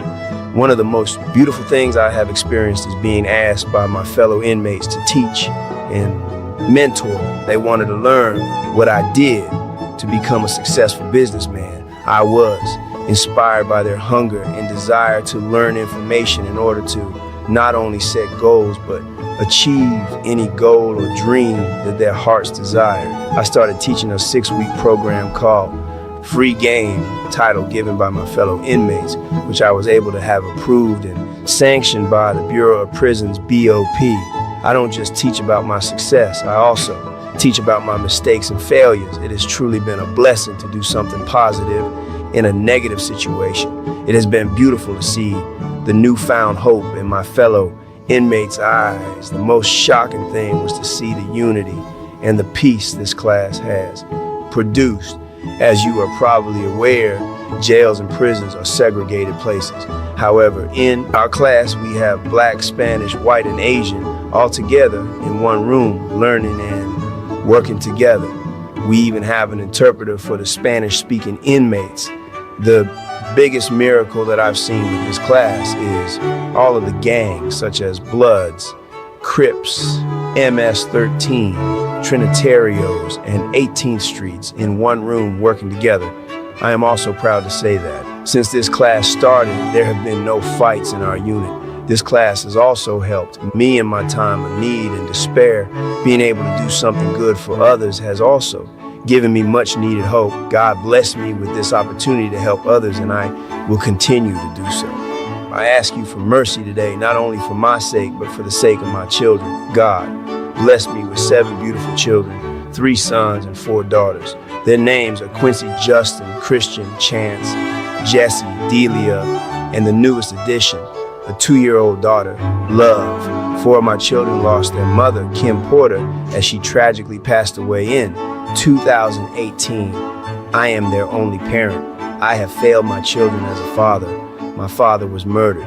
One of the most beautiful things I have experienced is being asked by my fellow inmates to teach and mentor. They wanted to learn what I did to become a successful businessman. I was inspired by their hunger and desire to learn information in order to not only set goals, but achieve any goal or dream that their hearts desire. I started teaching a 6-week program called Free Game, title given by my fellow inmates, which I was able to have approved and sanctioned by the Bureau of Prisons, BOP. I don't just teach about my success, I also teach about my mistakes and failures. It has truly been a blessing to do something positive in a negative situation. It has been beautiful to see the newfound hope in my fellow inmates' eyes. The most shocking thing was to see the unity and the peace this class has produced. As you are probably aware, jails and prisons are segregated places. However, in our class, we have Black, Spanish, white, and Asian all together in one room, learning and working together. We even have an interpreter for the Spanish-speaking inmates. The biggest miracle that I've seen with this class is all of the gangs, such as Bloods, Crips, MS-13, Trinitarios, and 18th Streets in one room working together. I am also proud to say that since this class started, there have been no fights in our unit. This class has also helped me in my time of need and despair. Being able to do something good for others has also given me much needed hope. God blessed me with this opportunity to help others, and I will continue to do so. I ask you for mercy today, not only for my sake, but for the sake of my children. God, bless me with 7 beautiful children, 3 sons and 4 daughters. Their names are Quincy, Justin, Christian, Chance, Jesse, Delia, and the newest addition, a 2-year-old daughter, Love. 4 of my children lost their mother, Kim Porter, as she tragically passed away in 2018. I am their only parent. I have failed my children as a father. My father was murdered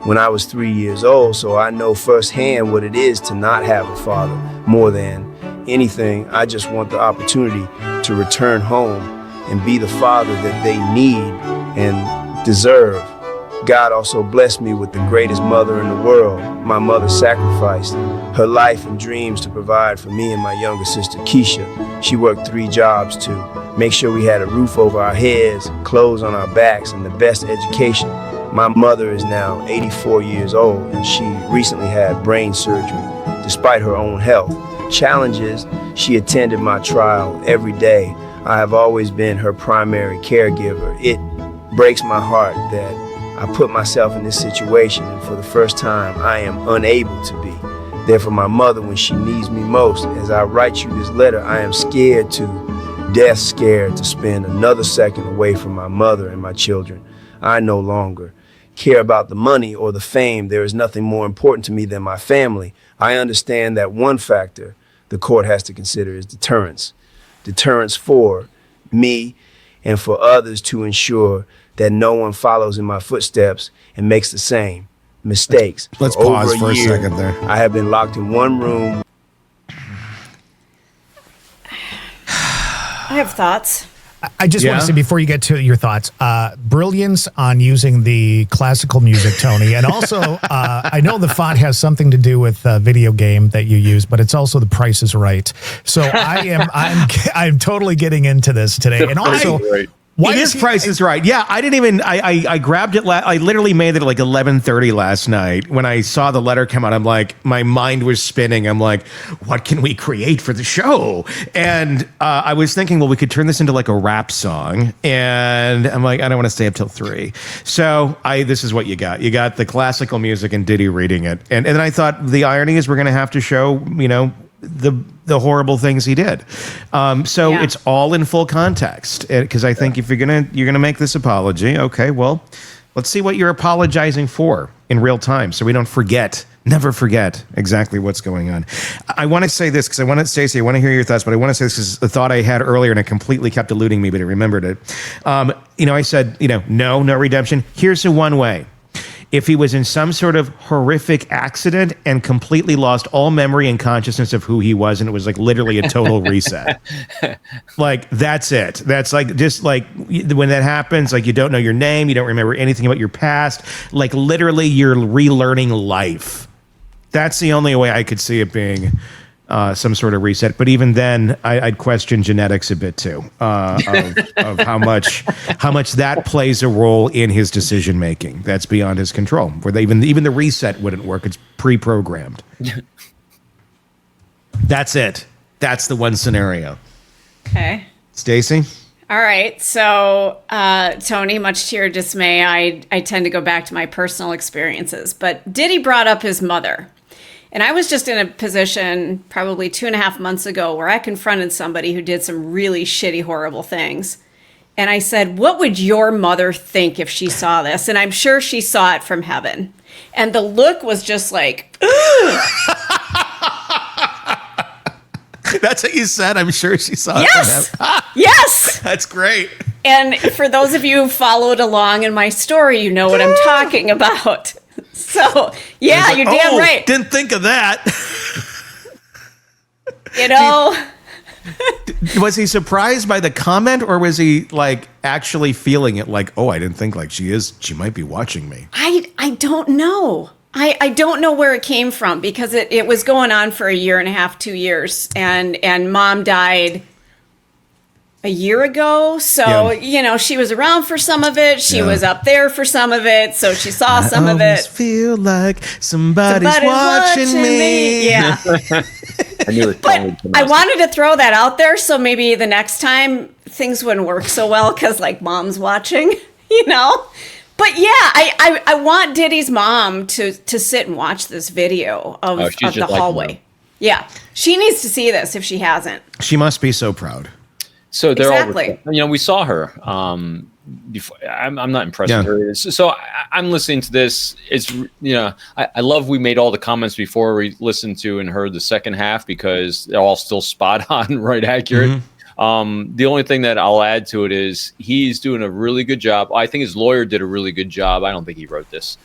when I was 3 years old, so I know firsthand what it is to not have a father. More than anything, I just want the opportunity to return home and be the father that they need and deserve. God also blessed me with the greatest mother in the world. My mother sacrificed her life and dreams to provide for me and my younger sister, Keisha. She worked 3 jobs to make sure we had a roof over our heads, clothes on our backs, and the best education. My mother is now 84 years old, and she recently had brain surgery. Despite her own health challenges, she attended my trial every day. I have always been her primary caregiver. It breaks my heart that I put myself in this situation, and for the first time, I am unable to be there for my mother when she needs me most. As I write you this letter, I am scared to death, scared to spend another second away from my mother and my children. I no longer care about the money or the fame. There is nothing more important to me than my family. I understand that one factor the court has to consider is deterrence. Deterrence for me and for others to ensure that no one follows in my footsteps and makes the same mistakes. Let's For pause over for a year, second there. I have been locked in one room. I have thoughts. I just want to say before you get to your thoughts, brilliance on using the classical music, Tony. And also, I know the font has something to do with a video game that you use, but it's also The Price is Right. So I'm totally getting into this today. And also, It is Price is Right. Yeah, I didn't even. I grabbed it. I literally made it at like 11:30 last night. When I saw the letter come out, I'm like, my mind was spinning. I'm like, what can we create for the show? And I was thinking, well, we could turn this into like a rap song. And I'm like, I don't want to stay up till 3. So this is what you got. You got the classical music and Diddy reading it. And then I thought the irony is we're going to have to show, the horrible things he did. It's all in full context, because I think if you're gonna make this apology, okay, well, let's see what you're apologizing for in real time, so we don't never forget exactly what's going on. I want to say this because Stacey, I want to hear your thoughts, but I want to say this because a thought I had earlier and it completely kept eluding me, but I remembered it. I said, no redemption. Here's the one way. If he was in some sort of horrific accident and completely lost all memory and consciousness of who he was, and it was like literally a total reset. Like, that's it. That's like, just like when that happens, like you don't know your name, you don't remember anything about your past, like literally you're relearning life. That's the only way I could see it being some sort of reset. But even then, I'd question genetics a bit too, of how much that plays a role in his decision making. That's beyond his control. Where even the reset wouldn't work. It's pre-programmed. That's it. That's the one scenario. Okay. Stacey? All right. So, Tony, much to your dismay, I tend to go back to my personal experiences. But Diddy brought up his mother. And I was just in a position probably 2.5 months ago where I confronted somebody who did some really shitty, horrible things. And I said, what would your mother think if she saw this? And I'm sure she saw it from heaven. And the look was just like, That's what you said. I'm sure she saw it. Yes. Yes. That's great. And for those of you who followed along in my story, you know what I'm talking about. So, yeah, you're damn right. Didn't think of that. You know. Was he surprised by the comment, or was he like actually feeling it like, oh, I didn't think like she might be watching me? I don't know. I don't know where it came from, because it was going on for 1.5 years, 2 years, and Mom died a year ago. So, you know, she was around for some of it. She was up there for some of it. So she saw some of it. I feel like somebody's watching me. Yeah. I knew it. But I wanted to throw that out there, so maybe the next time things wouldn't work so well, because like Mom's watching, you know. But yeah, I want Diddy's mom to sit and watch this video of the hallway. Yeah, she needs to see this if she hasn't. She must be so proud. So they're Exactly. all, you know, we saw her. Before, I'm not impressed with her. So I'm listening to this. It's, you know, I love we made all the comments before we listened to and heard the second half, because they're all still spot on, right, accurate. Mm-hmm. The only thing that I'll add to it is he's doing a really good job. I think his lawyer did a really good job. I don't think he wrote this,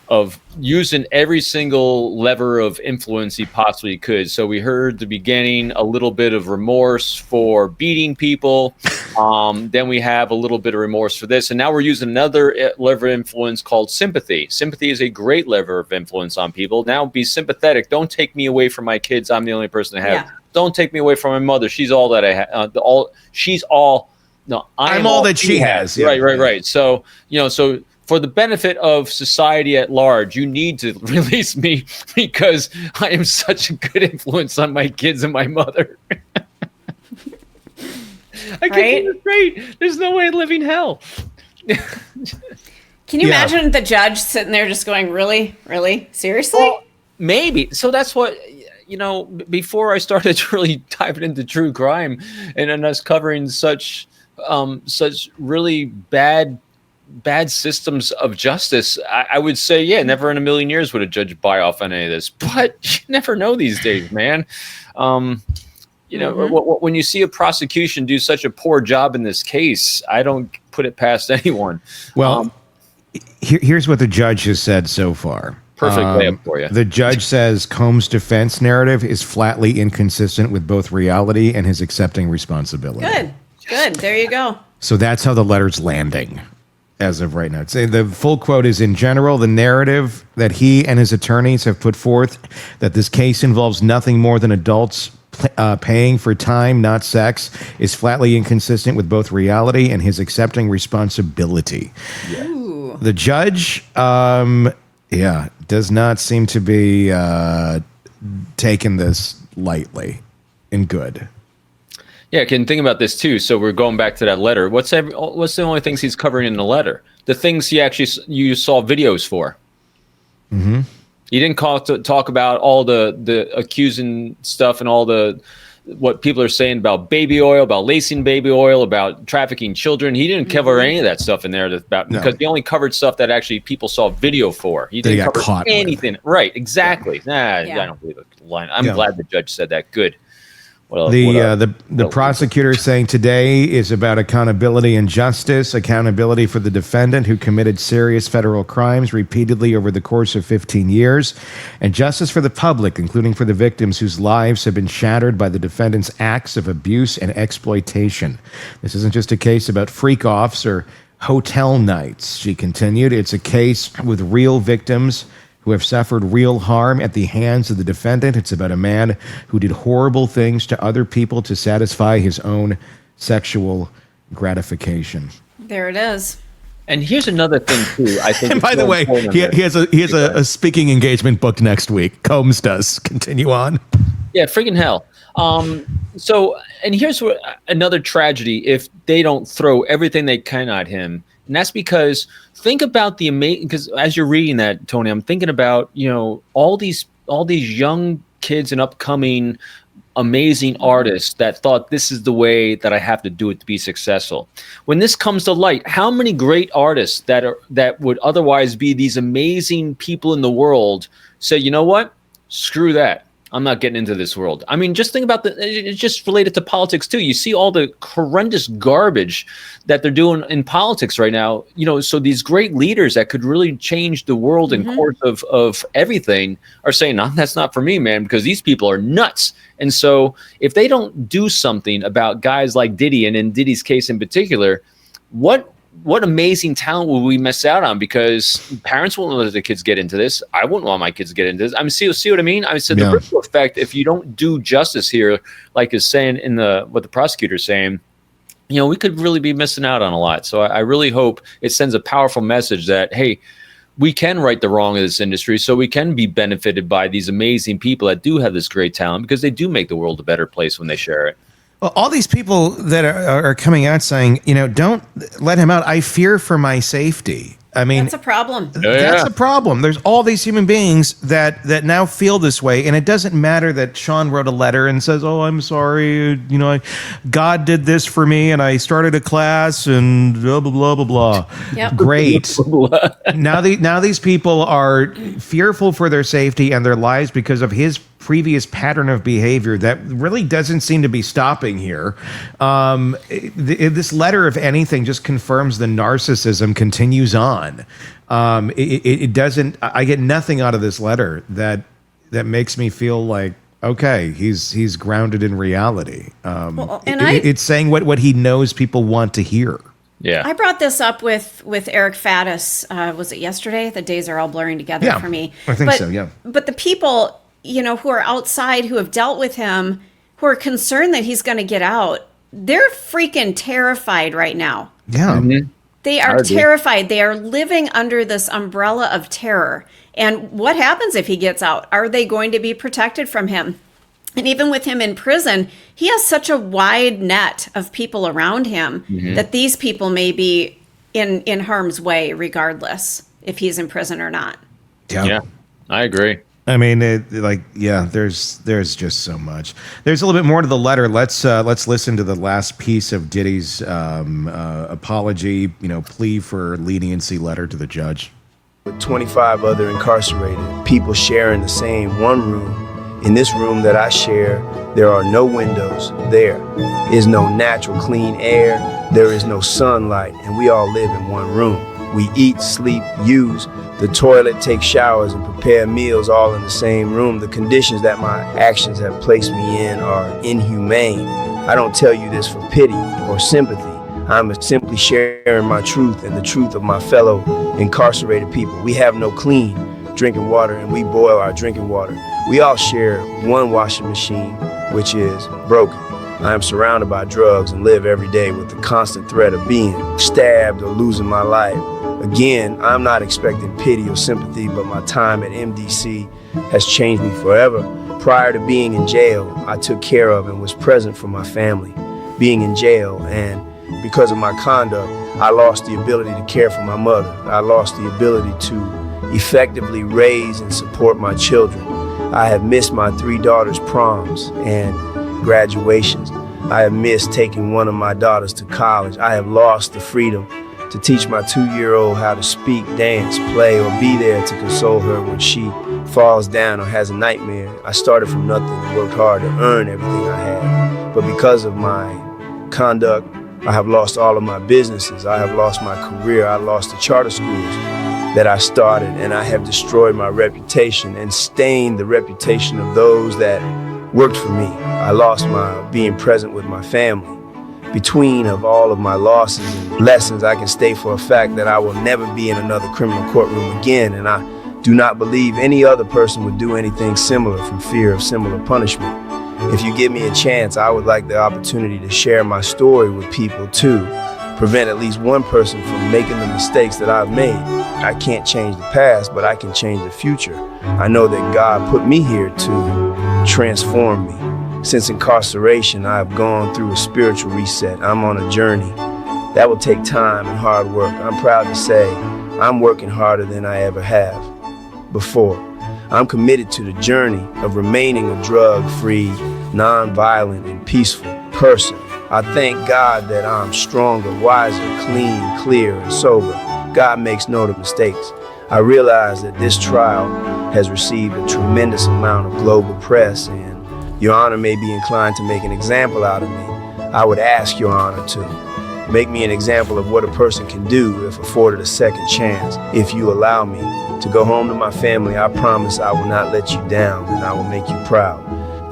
of using every single lever of influence he possibly could. So we heard the beginning, a little bit of remorse for beating people. Then we have a little bit of remorse for this. And now we're using another lever of influence called sympathy. Sympathy is a great lever of influence on people. Now be sympathetic. Don't take me away from my kids. I'm the only person I have. Yeah. Don't take me away from my mother. She's all that I have. I'm all that she has. Yeah. Right. So, you know, for the benefit of society at large, you need to release me, because I am such a good influence on my kids and my mother. I can't do this straight. There's no way in living hell. Can you imagine the judge sitting there just going, really? Really? Seriously? Well, maybe. So that's what, you know, before I started really diving into true crime and us covering such really bad systems of justice, I would say, yeah, never in a million years would a judge buy off on any of this. But you never know these days, man. You know, when you see a prosecution do such a poor job in this case, I don't put it past anyone. Well, here's what the judge has said so far. Perfect layup for you. The judge says Combs' defense narrative is flatly inconsistent with both reality and his accepting responsibility. Good. There you go. So that's how the letter's landing as of right now. The full quote is, in general, the narrative that he and his attorneys have put forth that this case involves nothing more than adults paying for time, not sex, is flatly inconsistent with both reality and his accepting responsibility. Yeah. The judge, does not seem to be taking this lightly and good. Yeah, can think about this too. So we're going back to that letter. What's the only things he's covering in the letter? The things you saw videos for. Mm-hmm. He didn't talk about all the accusing stuff and all what people are saying about baby oil, about lacing baby oil, about trafficking children. He didn't cover any of that stuff in there because he only covered stuff that actually people saw video for. He didn't cover anything. Right, exactly. I don't believe it. I'm glad the judge said that. Good. The prosecutor saying today is about accountability and justice, accountability for the defendant who committed serious federal crimes repeatedly over the course of 15 years, and justice for the public, including for the victims whose lives have been shattered by the defendant's acts of abuse and exploitation. This isn't just a case about freak-offs or hotel nights, she continued. It's a case with real victims who have suffered real harm at the hands of the defendant. It's about a man who did horrible things to other people to satisfy his own sexual gratification. There it is. And here's another thing too. I think. And by the way, he has a speaking engagement booked next week. Combs does. Continue on. Yeah, freaking hell. So, and here's another tragedy if they don't throw everything they can at him. And that's because think about the amazing, because as you're reading that, Tony, I'm thinking about, all these young kids and upcoming amazing artists that thought this is the way that I have to do it to be successful. When this comes to light, how many great artists that would otherwise be these amazing people in the world say, you know what? Screw that. I'm not getting into this world. I mean, just think about it's just related to politics too. You see all the horrendous garbage that they're doing in politics right now. So these great leaders that could really change the world and course of everything are saying, no, that's not for me, man, because these people are nuts. And so if they don't do something about guys like Diddy, and in Diddy's case in particular, what amazing talent will we miss out on? Because parents won't let their kids get into this. I wouldn't want my kids to get into this. I mean, see what I mean? I said the ripple effect, if you don't do justice here, like is saying in what the prosecutor's saying, we could really be missing out on a lot. So I really hope it sends a powerful message that, hey, we can right the wrong of this industry, so we can be benefited by these amazing people that do have this great talent, because they do make the world a better place when they share it. Well, all these people that are coming out saying, don't let him out. I fear for my safety. I mean, that's a problem. That's a problem. There's all these human beings that now feel this way, and it doesn't matter that Sean wrote a letter and says, "Oh, I'm sorry, God did this for me, and I started a class, and blah blah blah blah blah." Yep. Great. Now these people are fearful for their safety and their lives because of his previous pattern of behavior that really doesn't seem to be stopping here. This letter, if anything, just confirms the narcissism continues on. It doesn't. I get nothing out of this letter that makes me feel like, okay, he's grounded in reality. It's saying what he knows people want to hear. Yeah, I brought this up with Eric Faddis. Was it yesterday? The days are all blurring together for me. I think so. Yeah, but the people who are outside, who have dealt with him, who are concerned that he's going to get out, they're freaking terrified right now. Yeah. Mm-hmm. They are terrified. They are living under this umbrella of terror. And what happens if he gets out? Are they going to be protected from him? And even with him in prison, he has such a wide net of people around him that these people may be in harm's way regardless if he's in prison or not. Yeah, I agree. I mean, there's just so much. There's a little bit more to the letter. Let's listen to the last piece of Diddy's apology, plea for leniency letter to the judge. With 25 other incarcerated people sharing the same one room, in this room that I share, there are no windows. There is no natural clean air. There is no sunlight, and we all live in one room. We eat, sleep, use the toilet, take showers, and prepare meals all in the same room. The conditions that my actions have placed me in are inhumane. I don't tell you this for pity or sympathy. I'm simply sharing my truth and the truth of my fellow incarcerated people. We have no clean drinking water, and we boil our drinking water. We all share one washing machine, which is broken. I am surrounded by drugs and live every day with the constant threat of being stabbed or losing my life. Again, I'm not expecting pity or sympathy, but my time at MDC has changed me forever. Prior to being in jail, I took care of and was present for my family. Being in jail, and because of my conduct, I lost the ability to care for my mother. I lost the ability to effectively raise and support my children. I have missed my 3 daughters' proms and graduations. I have missed taking one of my daughters to college. I have lost the freedom to teach my 2-year-old how to speak, dance, play, or be there to console her when she falls down or has a nightmare. I started from nothing and worked hard to earn everything I had. But because of my conduct, I have lost all of my businesses. I have lost my career. I lost the charter schools that I started, and I have destroyed my reputation and stained the reputation of those that worked for me. I lost my being present with my family. Between of all of my losses and lessons, I can state for a fact that I will never be in another criminal courtroom again, and I do not believe any other person would do anything similar from fear of similar punishment. If you give me a chance, I would like the opportunity to share my story with people too. Prevent at least one person from making the mistakes that I've made. I can't change the past, but I can change the future. I know that God put me here to transform me. Since incarceration, I have gone through a spiritual reset. I'm on a journey. That will take time and hard work. I'm proud to say I'm working harder than I ever have before. I'm committed to the journey of remaining a drug-free, non-violent, and peaceful person. I thank God that I'm stronger, wiser, clean, clear, and sober. God makes note of mistakes. I realize that this trial has received a tremendous amount of global press, and Your Honor may be inclined to make an example out of me. I would ask Your Honor to make me an example of what a person can do if afforded a second chance. If you allow me to go home to my family, I promise I will not let you down, and I will make you proud.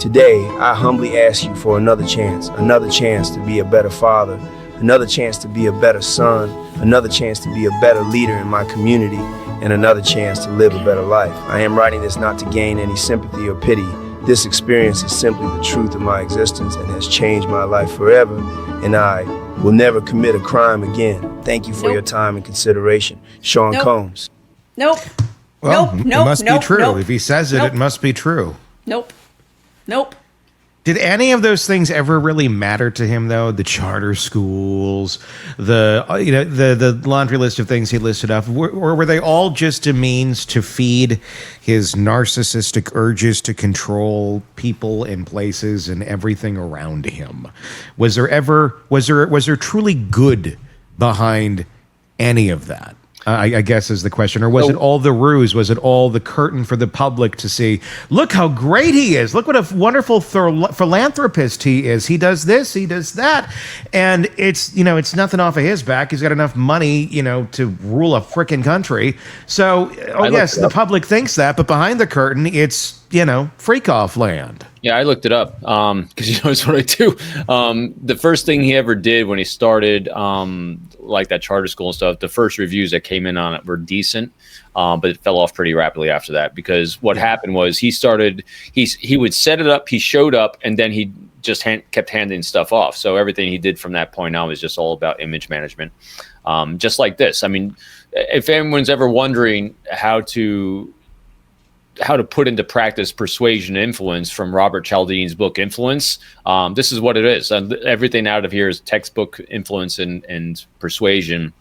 Today, I humbly ask you for another chance to be a better father, another chance to be a better son, another chance to be a better leader in my community, and another chance to live a better life. I am writing this not to gain any sympathy or pity. This experience is simply the truth of my existence and has changed my life forever, and I will never commit a crime again. Thank you for your time and consideration. Sean Combs. Nope. Well, it must be true. Nope. If he says it, it must be true. Nope. Did any of those things ever really matter to him, though? The charter schools, the laundry list of things he listed off, or were they all just a means to feed his narcissistic urges to control people and places and everything around him? Was there truly good behind any of that? I guess is the question. Or was it all the ruse? Was it all the curtain for the public to see, look how great he is. Look what a wonderful philanthropist he is. He does this, he does that. And it's nothing off of his back. He's got enough money, to rule a frickin' country. So, yes, the public thinks that, but behind the curtain, it's, freak off land. Yeah, I looked it up because it's what I do. The first thing he ever did when he started like that charter school and stuff, the first reviews that came in on it were decent, but it fell off pretty rapidly after that because what happened was he would set it up, he showed up, and then he just kept handing stuff off. So everything he did from that point on was just all about image management, just like this. I mean, if anyone's ever wondering how to put into practice persuasion and influence from Robert Cialdini's book Influence, this is what it is. Everything out of here is textbook influence and persuasion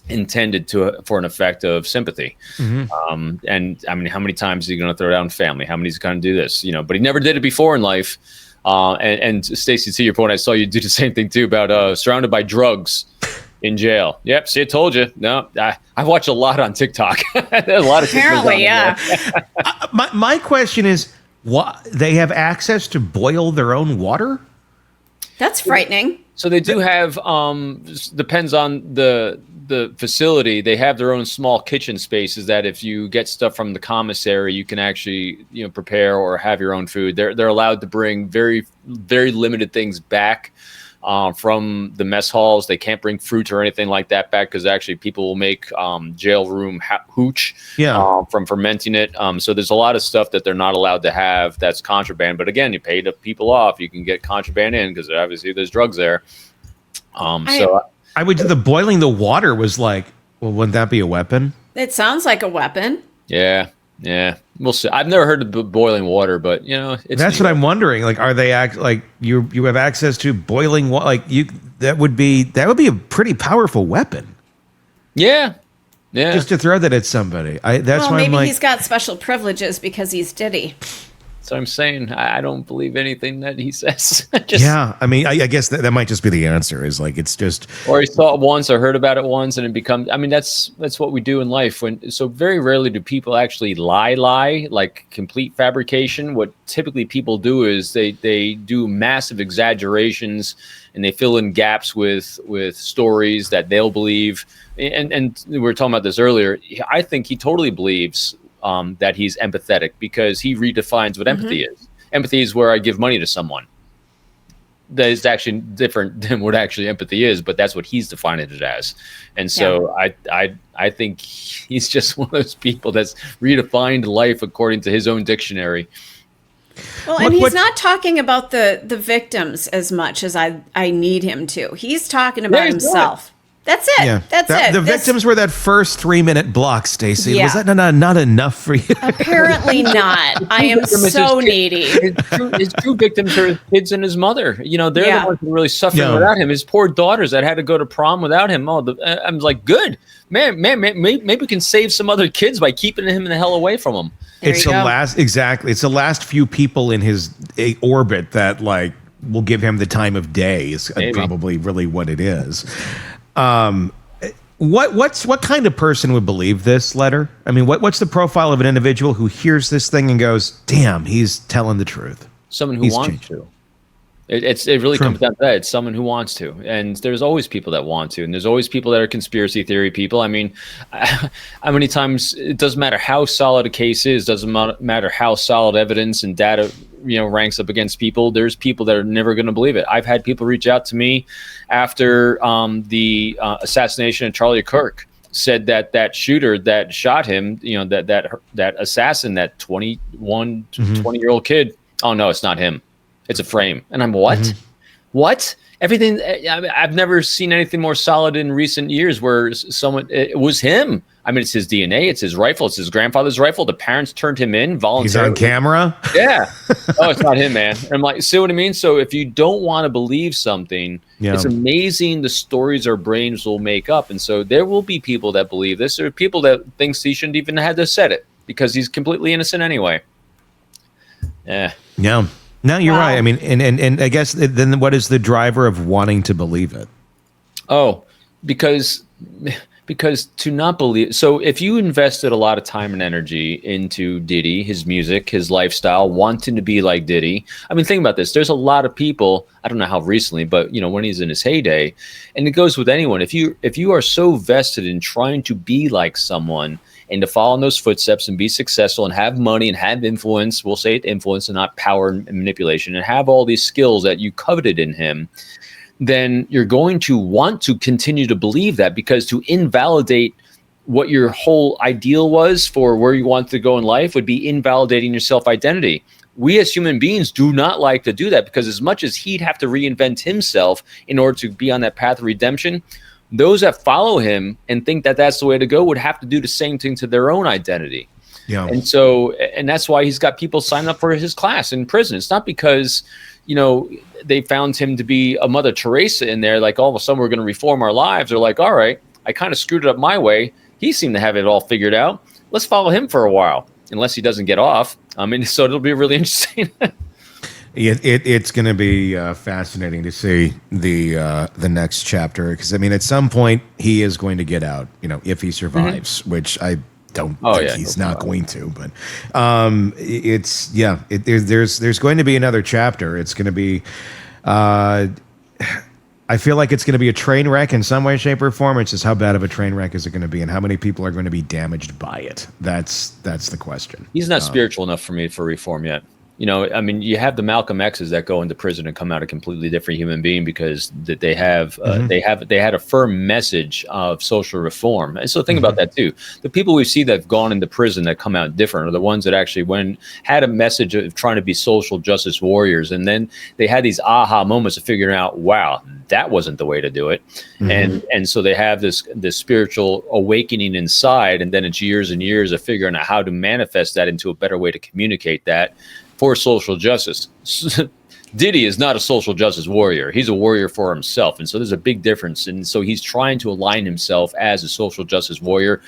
intended for an effect of sympathy. Mm-hmm. And I mean, how many times is he going to throw down family? How many is he going to do this? But he never did it before in life. And Stacey, to your point, I saw you do the same thing too about surrounded by drugs in jail. Yep. See, I told you. No, I watch a lot on TikTok. There's a lot of apparently, yeah. My question is, what, they have access to boil their own water? That's frightening. So they do have, depends on the facility. They have their own small kitchen spaces that if you get stuff from the commissary, you can actually, prepare or have your own food. They're allowed to bring very, very limited things back from the mess halls. They can't bring fruit or anything like that back because actually people will make jail room hooch from fermenting it. So there's a lot of stuff that they're not allowed to have that's contraband. But again, you pay the people off. You can get contraband in because obviously there's drugs there. I would. The boiling the water was like, well, wouldn't that be a weapon? It sounds like a weapon. Yeah. We'll see. I've never heard of boiling water, but that's what I'm wondering. Like, are they like you have access to boiling water? Like that would be a pretty powerful weapon. Yeah. Just to throw that at somebody. That's why maybe he's got special privileges because he's Diddy. So I'm saying I don't believe anything that he says. I mean, I guess that might just be the answer. Is like it's just, or he saw it once or heard about it once, and it becomes. I mean, that's what we do in life. So very rarely do people actually lie like complete fabrication. What typically people do is they do massive exaggerations and they fill in gaps with stories that they'll believe. And we were talking about this earlier. I think he totally believes that he's empathetic because he redefines what empathy is. Empathy is where I give money to someone. that is actually different than what actually empathy is, but that's what he's defining it as. And so I think he's just one of those people that's redefined life according to his own dictionary. Well, and he's not talking about the victims as much as I need him to. He's talking about himself. That's it. Yeah. That's it. The victims were that first 3-minute block, Stacey. Yeah. Was that not enough for you? Apparently not. I am so needy. His true victims are his kids and his mother. You know, they're the ones who are really suffering without him. His poor daughters that had to go to prom without him. I'm like, good. Man, maybe we can save some other kids by keeping him the hell away from him. It's the last few people in his orbit that like will give him the time of day is probably really what it is. What kind of person would believe this letter? I mean, what's the profile of an individual who hears this thing and goes, "Damn, he's telling the truth"? Someone who wants to. It really comes down to that. It's someone who wants to, and there's always people that want to, and there's always people that are conspiracy theory people. I mean, how many times it doesn't matter how solid a case is, doesn't matter how solid evidence and data ranks up against people. There's people that are never going to believe it. I've had people reach out to me after the assassination of Charlie Kirk. Said that shooter that shot him, that assassin, that 20-year-old kid. Oh no, it's not him. It's a frame. And I'm what? Everything. I've never seen anything more solid in recent years where it was him. I mean, it's his DNA. It's his rifle. It's his grandfather's rifle. The parents turned him in voluntarily. He's on camera? Yeah. Oh, it's not him, man. And I'm like, see what I mean? So if you don't want to believe something, it's amazing the stories our brains will make up. And so there will be people that believe this. There are people that thinks he shouldn't even have to said it because he's completely innocent anyway. Yeah. Yeah. No, you're right. I mean, and I guess then what is the driver of wanting to believe it? Oh, because to not believe. So if you invested a lot of time and energy into Diddy, his music, his lifestyle, wanting to be like Diddy. I mean, think about this. There's a lot of people, I don't know how recently, but when he's in his heyday, and it goes with anyone. If you are so vested in trying to be like someone and to follow in those footsteps and be successful and have money and have influence, we'll say influence and not power and manipulation, and have all these skills that you coveted in him, then you're going to want to continue to believe that, because to invalidate what your whole ideal was for where you want to go in life would be invalidating your self-identity. We as human beings do not like to do that, because as much as he'd have to reinvent himself in order to be on that path of redemption, those that follow him and think that that's the way to go would have to do the same thing to their own identity. Yeah. And that's why he's got people sign up for his class in prison. It's not because, they found him to be a Mother Teresa in there, like all of a sudden we're going to reform our lives. They're like, all right, I kind of screwed it up my way. He seemed to have it all figured out. Let's follow him for a while, unless he doesn't get off. I mean, so it'll be really interesting. It's going to be fascinating to see the next chapter, because I mean, at some point he is going to get out. If he survives, which I don't think he's not going to. But there's going to be another chapter. It's going to be. I feel like it's going to be a train wreck in some way, shape, or form. It's just how bad of a train wreck is it going to be, and how many people are going to be damaged by it. That's the question. He's not spiritual enough for me for reform yet. I mean, you have the Malcolm X's that go into prison and come out a completely different human being because they have they had a firm message of social reform. And so think about that too. The people we see that have gone into prison that come out different are the ones that actually had a message of trying to be social justice warriors, and then they had these aha moments of figuring out, wow, that wasn't the way to do it. And so they have this spiritual awakening inside, and then it's years and years of figuring out how to manifest that into a better way to communicate that for social justice. Diddy is not a social justice warrior. He's a warrior for himself. And so there's a big difference. And so he's trying to align himself as a social justice warrior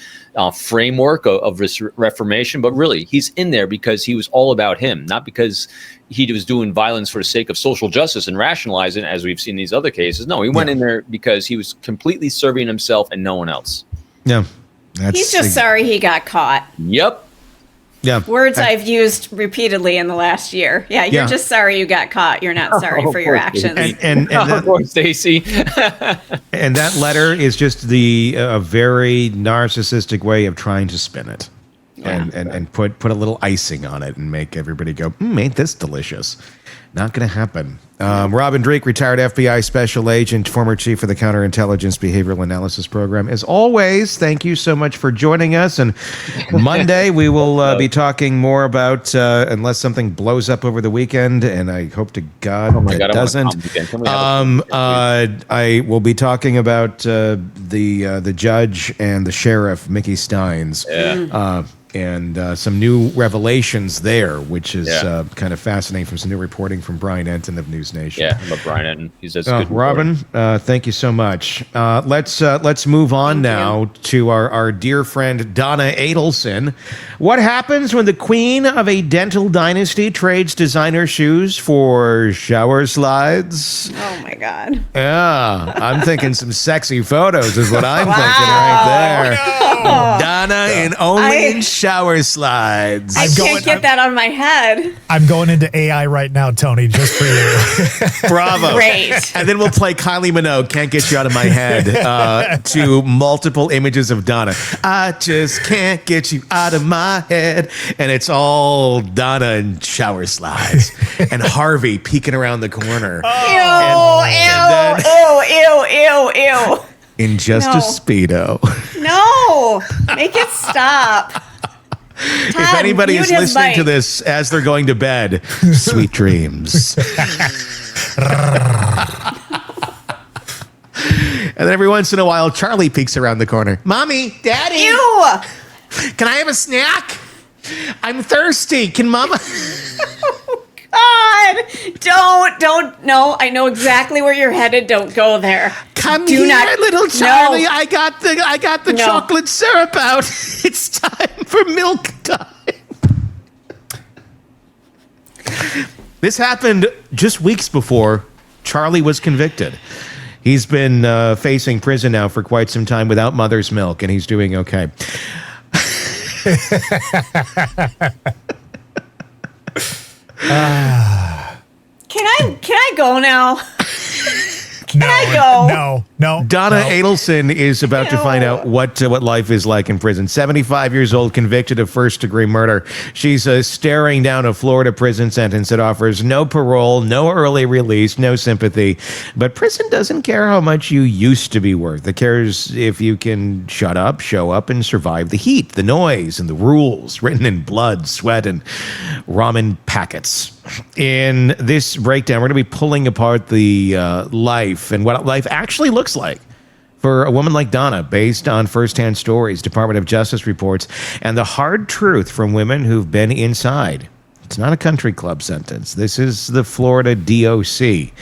framework of this reformation. But really, he's in there because he was all about him, not because he was doing violence for the sake of social justice and rationalizing, as we've seen in these other cases. No, he went in there because he was completely serving himself and no one else. Yeah. He's just sorry he got caught. Yep. Yeah. Words I've used repeatedly in the last year. Yeah, you're just sorry you got caught. You're not sorry for your actions. And Stacey. And that letter is just a very narcissistic way of trying to spin it, and put a little icing on it and make everybody go, ain't this delicious? Not going to happen. Robin Dreeke, retired FBI special agent, former chief of the Counterintelligence Behavioral Analysis Program. As always, thank you so much for joining us. And Monday, we will be talking more about, unless something blows up over the weekend, and I hope to God it doesn't. I will be talking about the judge and the sheriff, Mickey Steins. Yeah. And some new revelations there, which is kind of fascinating from some new reporting from Brian Enton of News Nation. Yeah, I love Brian Enton. He's just good. Robin, thank you so much. Let's move on now to our dear friend Donna Adelson. What happens when the queen of a dental dynasty trades designer shoes for shower slides? Oh my God. Yeah, I'm thinking some sexy photos is what I'm thinking right there. No. Donna in only shower slides. I can't get that on my head. I'm going into AI right now, Tony, just for you. Bravo. Great. And then we'll play Kylie Minogue, Can't Get You Out of My Head, to multiple images of Donna. I just can't get you out of my head. And it's all Donna in shower slides. And Harvey peeking around the corner. Ew. In just a Speedo. No. Make it stop. Todd, if anybody is listening to this as they're going to bed, sweet dreams. And then every once in a while, Charlie peeks around the corner. Mommy, Daddy. Ew. Can I have a snack? I'm thirsty. Can Mama? God, don't. No, I know exactly where you're headed. Don't go there. Come here, little Charlie. No. I got the chocolate syrup out. It's time for milk time. This happened just weeks before Charlie was convicted. He's been facing prison now for quite some time without mother's milk, and he's doing okay. Can I go now? Can I go? No. Donna Adelson is about to find out what life is like in prison. 75 years old, convicted of first-degree murder. She's staring down a Florida prison sentence that offers no parole, no early release, no sympathy. But prison doesn't care how much you used to be worth. It cares if you can shut up, show up, and survive the heat, the noise, and the rules written in blood, sweat, and ramen packets. In this breakdown, we're going to be pulling apart the life and what life actually looks like for a woman like Donna, based on firsthand stories, Department of Justice reports, and the hard truth from women who've been inside. It's not a country club sentence. This is the Florida DOC.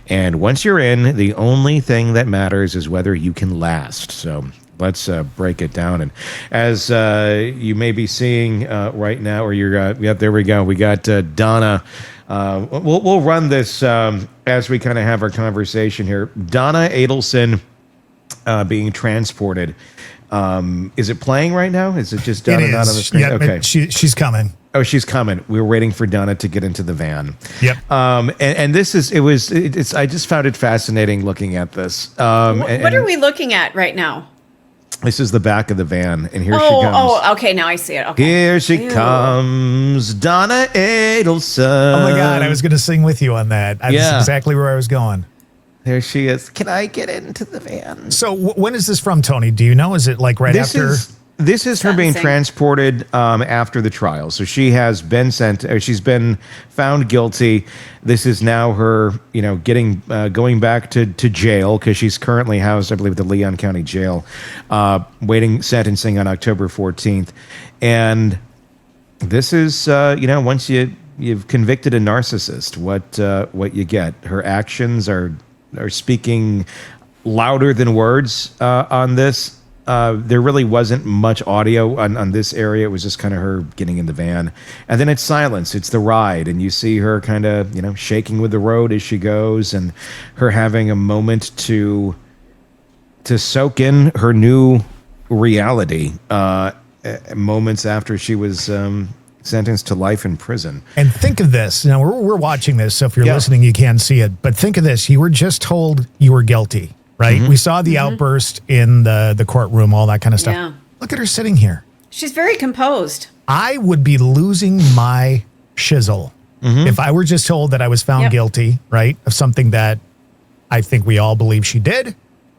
And once you're in, the only thing that matters is whether you can last. So let's break it down. And as you may be seeing right now, or you're, there we go. We got Donna. We'll run this as we kind of have our conversation here. Donna Adelson being transported. Is it playing right now? Is it just Donna not on the screen? Yeah, okay. She's coming. Oh, she's coming. We were waiting for Donna to get into the van. Yep. And this is, it's, I just found it fascinating looking at this. What are we looking at right now? This is the back of the van, and here she comes. Oh, okay, now I see it. Okay. Here she comes, Donna Adelson. Oh my God, I was going to sing with you on that. That's exactly where I was going. There she is. Can I get into the van? So when is this from, Tony? Do you know? Is it like right after? This is her being transported after the trial. So she has been sent, or she's been found guilty. This is now her, going back to jail, because she's currently housed, I believe, at the Leon County Jail, waiting sentencing on October 14th. And this is, once you've convicted a narcissist, what you get. Her actions are speaking louder than words on this. There really wasn't much audio on this area. It was just kind of her getting in the van. And then it's silence. It's the ride. And you see her kind of, shaking with the road as she goes, and her having a moment to soak in her new reality moments after she was sentenced to life in prison. And think of this. Now, we're watching this, so if you're listening, you can't see it. But think of this. You were just told you were guilty. Right? Mm-hmm. We saw the outburst in the courtroom, all that kind of stuff. Yeah. Look at her sitting here. She's very composed. I would be losing my shizzle If I were just told that I was found guilty, right, of something that I think we all believe she did,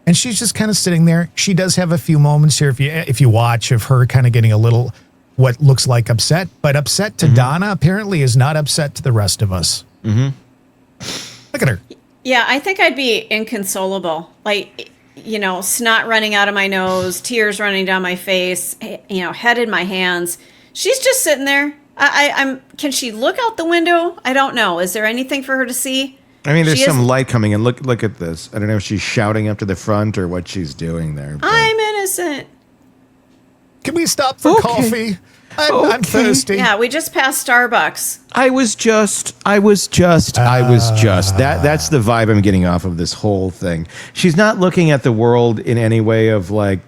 and she's just kind of sitting there. She does have a few moments here, if you watch, of her kind of getting a little what looks like upset, but upset to Donna apparently is not upset to the rest of us. Look at her. Yeah, I think I'd be inconsolable. Like, you know, snot running out of my nose, tears running down my face, you know, head in my hands. She's just sitting there. I'm. Can she look out the window? I don't know. Is there anything for her to see? I mean, there's some light coming in. Look at this. I don't know if she's shouting up to the front or what she's doing there. But. I'm innocent. Can we stop for coffee? I'm thirsty. Yeah, we just passed Starbucks. I was just. That's the vibe I'm getting off of this whole thing. She's not looking at the world in any way of like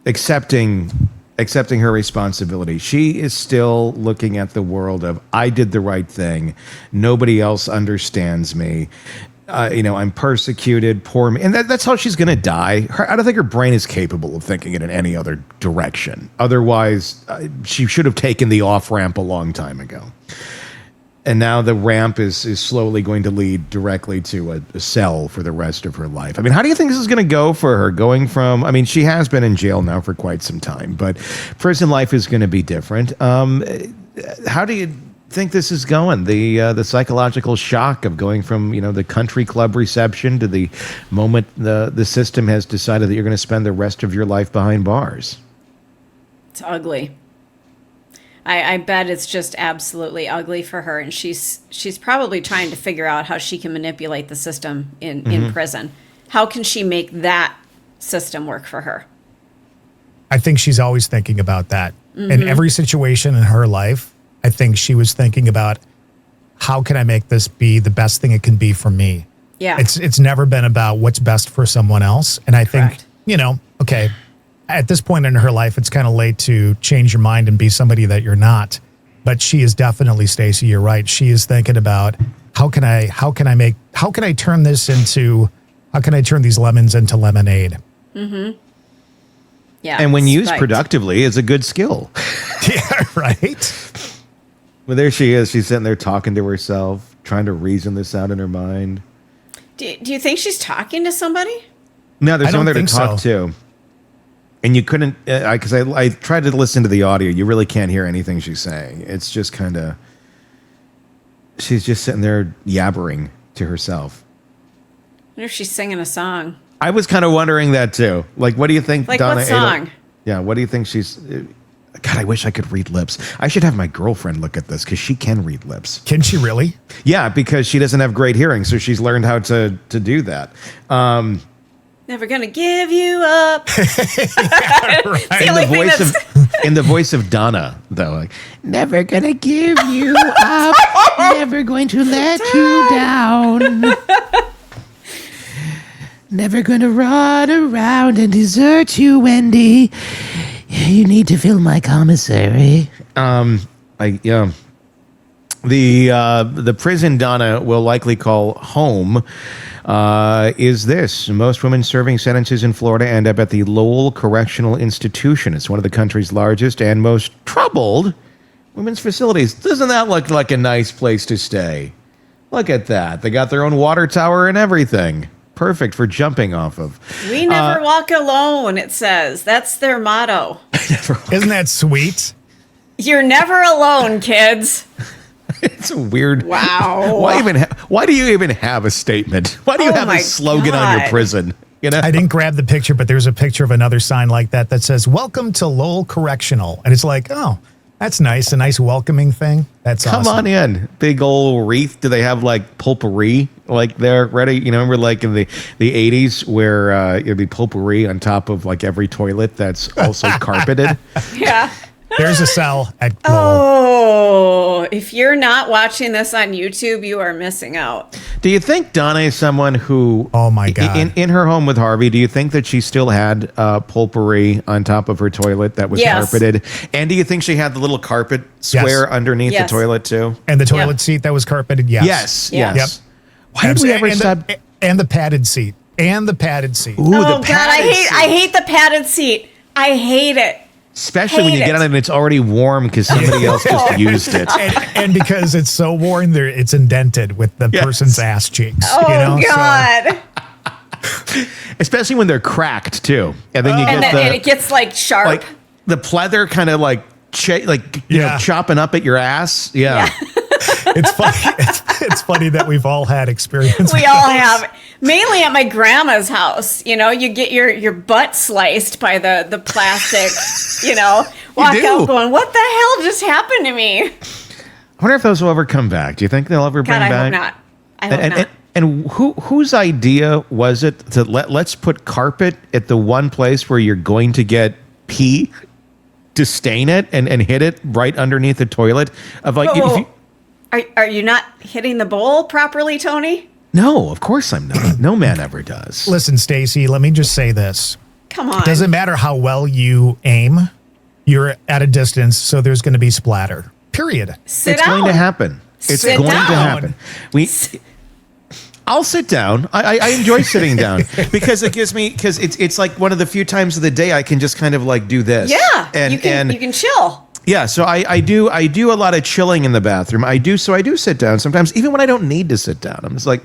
accepting her responsibility. She is still looking at the world of, I did the right thing. Nobody else understands me. You know, I'm persecuted, poor me. And that's how she's going to die. I don't think her brain is capable of thinking it in any other direction. Otherwise, she should have taken the off-ramp a long time ago. And now the ramp is slowly going to lead directly to a cell for the rest of her life. I mean, how do you think this is going to go for her? Going from, I mean, she has been in jail now for quite some time, but prison life is going to be different. How do you think this is going? The psychological shock of going from, you know, the country club reception to the moment the system has decided that you're going to spend the rest of your life behind bars. It's ugly. I bet it's just absolutely ugly for her, and she's probably trying to figure out how she can manipulate the system in prison. How can she make that system work for her? I think she's always thinking about that. In every situation in her life, I think she was thinking about, how can I make this be the best thing it can be for me? Yeah. It's never been about what's best for someone else. And I think, you know, okay, at this point in her life, it's kind of late to change your mind and be somebody that you're not. But she is definitely, Stacey, you're right. She is thinking about, how can I turn these lemons into lemonade? Yeah. And when used productively, is a good skill. Yeah, right. Well, there she is. She's sitting there talking to herself, trying to reason this out in her mind. Do you think she's talking to somebody? No, there's I someone don't there to think talk so. to. And you couldn't, because I tried to listen to the audio. You really can't hear anything she's saying. It's just kind of, she's just sitting there yabbering to herself. I wonder if she's singing a song. I was kind of wondering that too. Like, what do you think, Like, Donna what song? Yeah, what do you think she's... God, I wish I could read lips. I should have my girlfriend look at this because she can read lips. Can she really? Yeah, because she doesn't have great hearing, so she's learned how to do that. Never gonna give you up. Yeah, right. In the voice of Donna, though, like, never gonna give you up, never going to let you down, never gonna run around and desert you, Wendy. You need to fill my commissary. The prison Donna will likely call home is this. Most women serving sentences in Florida end up at the Lowell Correctional Institution. It's one of the country's largest and most troubled women's facilities. Doesn't that look like a nice place to stay? Look at that. They got their own water tower and everything. Perfect for jumping off of. We never walk alone, it says. That's their motto. Isn't that sweet? You're never alone, kids. It's a weird. Wow. Why do you even have a statement? Why do you have a slogan on your prison? You know? I didn't grab the picture, but there's a picture of another sign like that says, "Welcome to Lowell Correctional." And it's like, oh, that's nice. A nice welcoming thing. That's awesome. Come on in. Big old wreath. Do they have like potpourri like they're ready? You know, remember like in the 80s where it'd be potpourri on top of like every toilet that's also carpeted? Yeah. There's a cell at Lowell. Oh, if you're not watching this on YouTube, you are missing out. Do you think Donna is someone who... Oh, my God. In her home with Harvey, do you think that she still had potpourri on top of her toilet that was carpeted? And do you think she had the little carpet square underneath the toilet, too? And the toilet seat that was carpeted? Yes. Yes. Yep. Why did we ever stop... And the padded seat. And the padded seat. Ooh, Oh, the God, I hate the padded seat. I hate it. Especially when you get on it and it's already warm because somebody else just used it. And because it's so worn, it's indented with the person's ass cheeks. Oh, God. Especially when they're cracked, too. And then and it gets, like, sharp. Like, the pleather kind of, like, you know, chopping up at your ass. Yeah. It's funny. It's funny that we've all had experience. We all have. Mainly at my grandma's house. You know, you get your butt sliced by the plastic, you know. Walk out going, what the hell just happened to me? I wonder if those will ever come back. Do you think they'll ever bring back? I hope not. I hope not. And whose idea was it to let's put carpet at the one place where you're going to get to stain it and hit it right underneath the toilet? Of like, Are you not hitting the bowl properly, Tony? No, of course I'm not. No man ever does. Listen, Stacy, let me just say this. Come on. It doesn't matter how well you aim. You're at a distance, so there's going to be splatter. Period. It's going to happen. It's going to happen. I'll sit down. I enjoy sitting down because it's like one of the few times of the day I can just kind of like do this. Yeah, and you can chill. Yeah, so I do a lot of chilling in the bathroom. I do sit down sometimes, even when I don't need to sit down. I'm just like,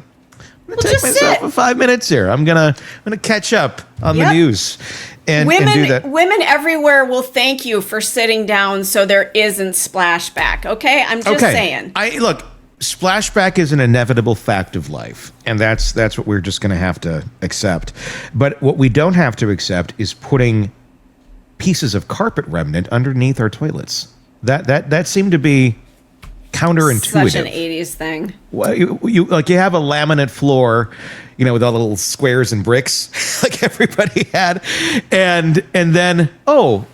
I'm gonna take myself 5 minutes here. I'm gonna catch up on the news and do that. Women everywhere will thank you for sitting down so there isn't splashback. Okay, I'm just saying. Look, splashback is an inevitable fact of life, and that's what we're just gonna have to accept. But what we don't have to accept is putting pieces of carpet remnant underneath our toilets. That seemed to be counterintuitive. Such an 80s thing. Well, you have a laminate floor, you know, with all the little squares and bricks like everybody had, and then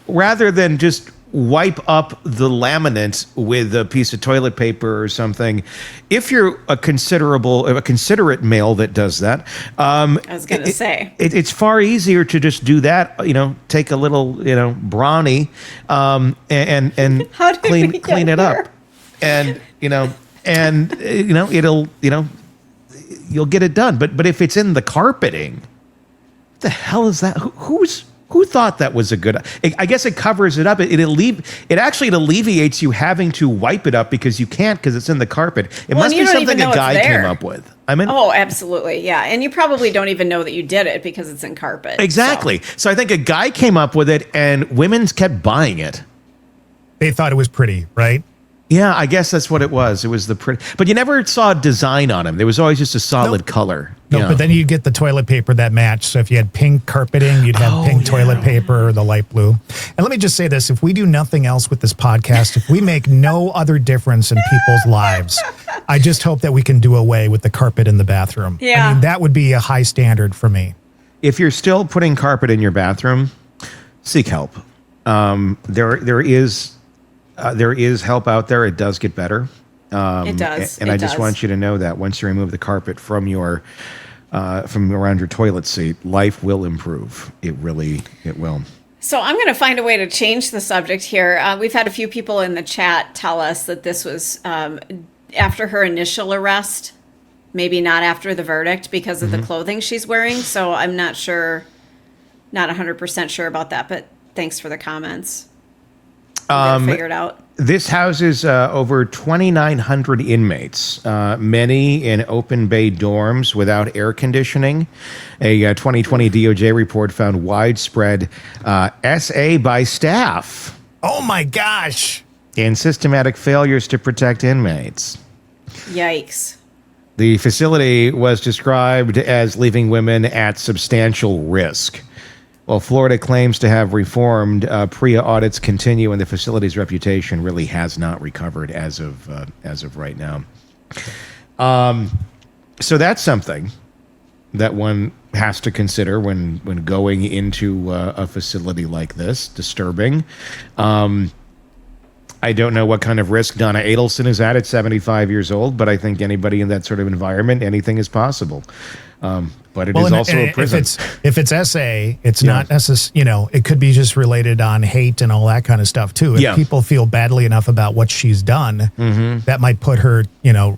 rather than just wipe up the laminate with a piece of toilet paper or something, if you're a considerate male that does that, I was going to say it's far easier to just do that. You know, take a little, you know, brawny, and clean it up, and it'll, you'll get it done. But if it's in the carpeting, what the hell is that? Who thought that was a good? I guess it covers it up. It actually alleviates you having to wipe it up because you can't because it's in the carpet. It must be something a guy came up with. Oh, absolutely, yeah. And you probably don't even know that you did it because it's in carpet. Exactly. So I think a guy came up with it, and women kept buying it. They thought it was pretty, right? Yeah, I guess that's what it was. It was the pretty, but you never saw a design on them. There was always just a solid color. No, but then you get the toilet paper that matched. So if you had pink carpeting, you'd have pink toilet paper or the light blue. And let me just say this. If we do nothing else with this podcast, if we make no other difference in people's lives, I just hope that we can do away with the carpet in the bathroom. Yeah. I mean, that would be a high standard for me. If you're still putting carpet in your bathroom, seek help. There is help out there. It does get better. It does. And I just want you to know that once you remove the carpet from around your toilet seat, life will improve. It will. So I'm going to find a way to change the subject here. We've had a few people in the chat tell us that this was after her initial arrest, maybe not after the verdict because of the clothing she's wearing. So I'm not 100% sure about that, but thanks for the comments. Figure it out. This houses over 2,900 inmates, many in open bay dorms without air conditioning. A 2020 DOJ report found widespread SA by staff. Oh my gosh. And systematic failures to protect inmates. Yikes. The facility was described as leaving women at substantial risk. While Florida claims to have reformed, PREA audits continue, and the facility's reputation really has not recovered as of right now. So that's something that one has to consider when going into a facility like this. Disturbing. I don't know what kind of risk Donna Adelson is at 75 years old, but I think anybody in that sort of environment, anything is possible. But it is also a prison. If it's SA, it's not necessarily, it could be just related on hate and all that kind of stuff too. If people feel badly enough about what she's done, that might put her,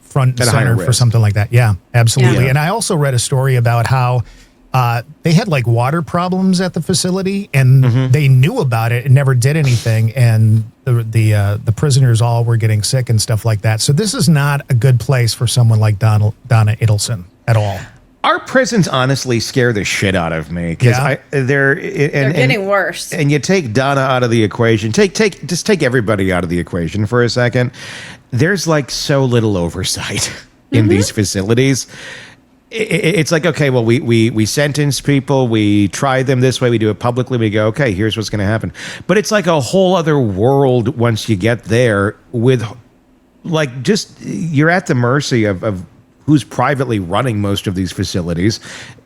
front and center for something like that. Yeah, absolutely. Yeah. And I also read a story about how They had like water problems at the facility, and they knew about it and never did anything. And the prisoners all were getting sick and stuff like that. So this is not a good place for someone like Donna Adelson at all. Our prisons honestly scare the shit out of me because they're getting worse. And you take Donna out of the equation. Just take everybody out of the equation for a second. There's like so little oversight in these facilities. It's like, okay, well, we sentence people, we try them this way, we do it publicly, we go, okay, here's what's going to happen. But it's like a whole other world once you get there with, like, just you're at the mercy of who's privately running most of these facilities.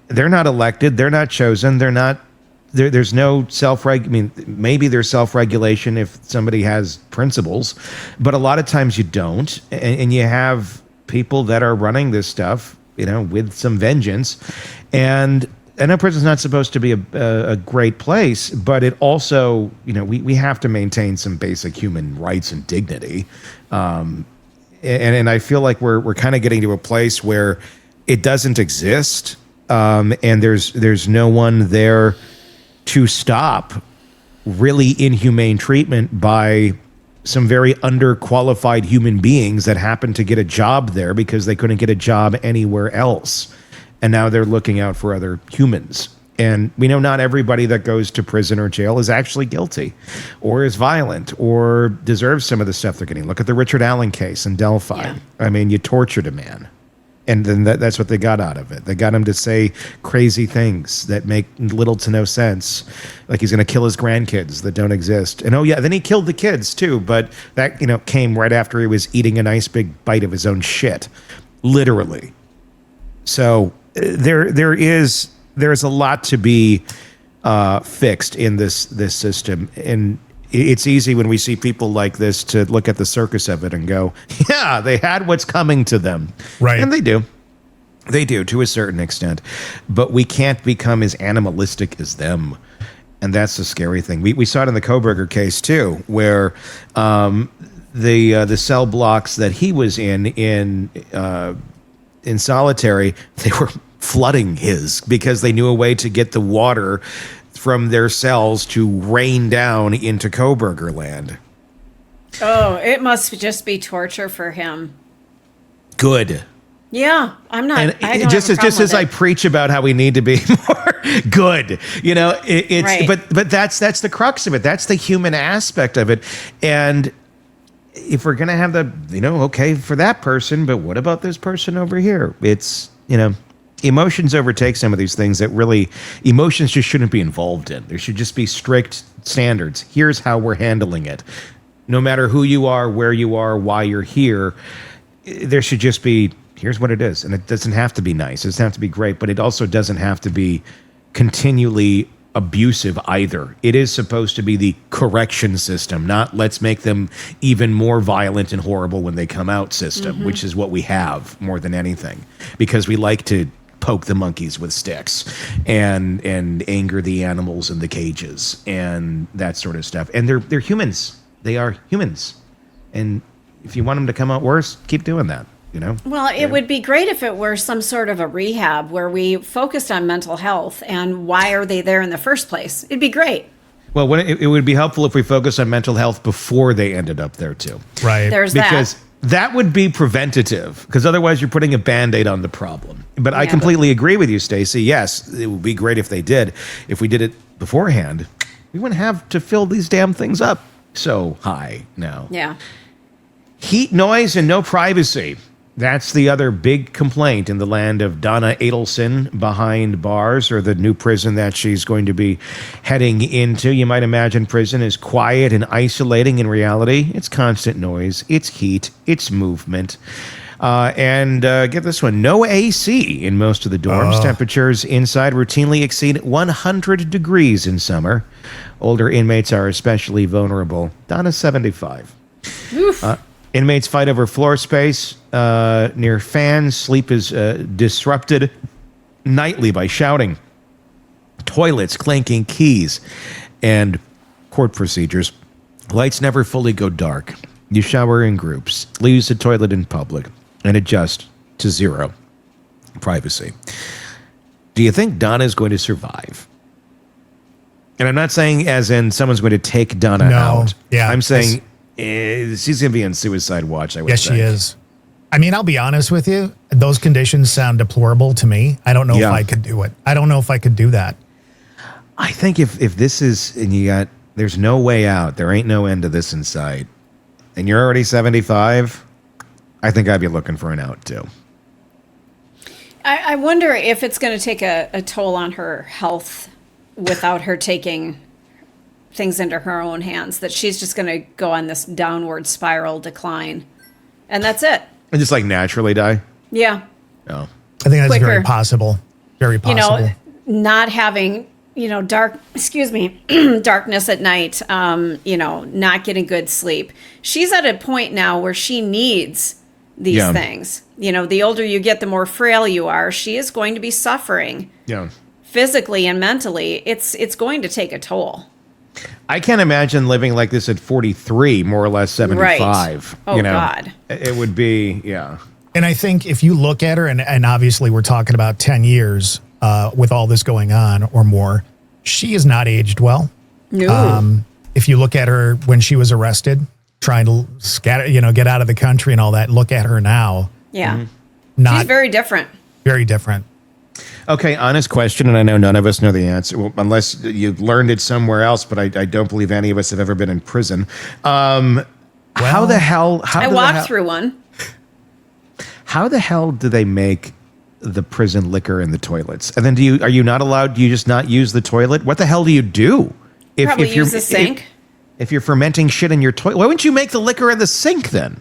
They're not elected, they're not chosen, there's no maybe there's self-regulation if somebody has principles, but a lot of times you don't, and you have people that are running this stuff, with some vengeance. And I know prison's not supposed to be a great place, but it also, we have to maintain some basic human rights and dignity. And I feel like we're kind of getting to a place where it doesn't exist, and there's no one there to stop really inhumane treatment by some very underqualified human beings that happen to get a job there because they couldn't get a job anywhere else. And now they're looking out for other humans. And we know not everybody that goes to prison or jail is actually guilty or is violent or deserves some of the stuff they're getting. Look at the Richard Allen case in Delphi. Yeah. I mean, you tortured a man. And then that's what they got out of it. They got him to say crazy things that make little to no sense. Like he's going to kill his grandkids that don't exist. And then he killed the kids too. But that, came right after he was eating a nice big bite of his own shit. Literally. So there's a lot to be fixed in this system. And it's easy when we see people like this to look at the circus of it and go, yeah, they had what's coming to them. Right. And they do. They do to a certain extent. But we can't become as animalistic as them. And that's the scary thing. We saw it in the Kohberger case, too, where the cell blocks that he was in solitary, they were flooding his because they knew a way to get the water from their cells to rain down into Kohberger land. Oh, it must just be torture for him. Good. Yeah, I'm not. And I don't just have a problem as I preach about how we need to be more good, it's right. But that's the crux of it. That's the human aspect of it. And if we're gonna have the okay for that person, but what about this person over here? It's emotions overtake some of these things that really emotions just shouldn't be involved in. There should just be strict standards. Here's how we're handling it. No matter who you are, where you are, why you're here, there should just be, here's what it is. And it doesn't have to be nice. It doesn't have to be great, but it also doesn't have to be continually abusive either. It is supposed to be the correction system, not let's make them even more violent and horrible when they come out system, which is what we have more than anything, because we like to poke the monkeys with sticks and anger the animals in the cages and that sort of stuff. And they're humans. They are humans. And if you want them to come out worse, keep doing that. Well, it would be great if it were some sort of a rehab where we focused on mental health and why are they there in the first place. It'd be great. Well, it would be helpful if we focused on mental health before they ended up there too. Right. Because that would be preventative, because otherwise you're putting a Band-Aid on the problem. But I completely agree with you, Stacey. Yes, it would be great if they did. If we did it beforehand, we wouldn't have to fill these damn things up so high now. Yeah. Heat, noise, and no privacy. That's the other big complaint in the land of Donna Adelson behind bars, or the new prison that she's going to be heading into. You might imagine prison is quiet and isolating. In reality, it's constant noise, it's heat, it's movement. And get this one, no AC in most of the dorms. Temperatures inside routinely exceed 100 degrees in summer. Older inmates are especially vulnerable. Donna's 75. Inmates fight over floor space near fans. Sleep is disrupted nightly by shouting, toilets clanking keys, and court procedures. Lights never fully go dark. You shower in groups, use the toilet in public, and adjust to zero privacy. Do you think Donna is going to survive? And I'm not saying as in someone's going to take Donna out. Yeah. I'm saying she's going to be on suicide watch, I would Yes, think. she is. I mean, I'll be honest with you. Those conditions sound deplorable to me. I don't know if I could do it. I don't know if I could do that. I think if this is, and there's no way out, there ain't no end to this in sight, and you're already 75, I think I'd be looking for an out too. I wonder if it's going to take a toll on her health without her taking things into her own hands, that she's just going to go on this downward spiral decline. And that's it. And just like naturally die? Yeah. Oh. I think that's Quicker. very possible. Very possible. You know, not having, darkness at night, not getting good sleep. She's at a point now where she needs these things. The older you get, the more frail you are. She is going to be suffering physically and mentally. It's going to take a toll. I can't imagine living like this at 43, more or less 75. Right. Oh, God. It would be, And I think if you look at her, and obviously we're talking about 10 years with all this going on or more, she is not aged well. No. If you look at her when she was arrested, trying to get out of the country and all that, look at her now. Yeah. Not She's very different. very different. Okay, honest question, and I know none of us know the answer, well, unless you've learned it somewhere else, but I don't believe any of us have ever been in prison. How the hell... I walked through one. How the hell do they make the prison liquor in the toilets? And then are you not allowed, do you just not use the toilet? What the hell do you do? Probably use the sink. If you're fermenting shit in your toilet, why wouldn't you make the liquor in the sink then?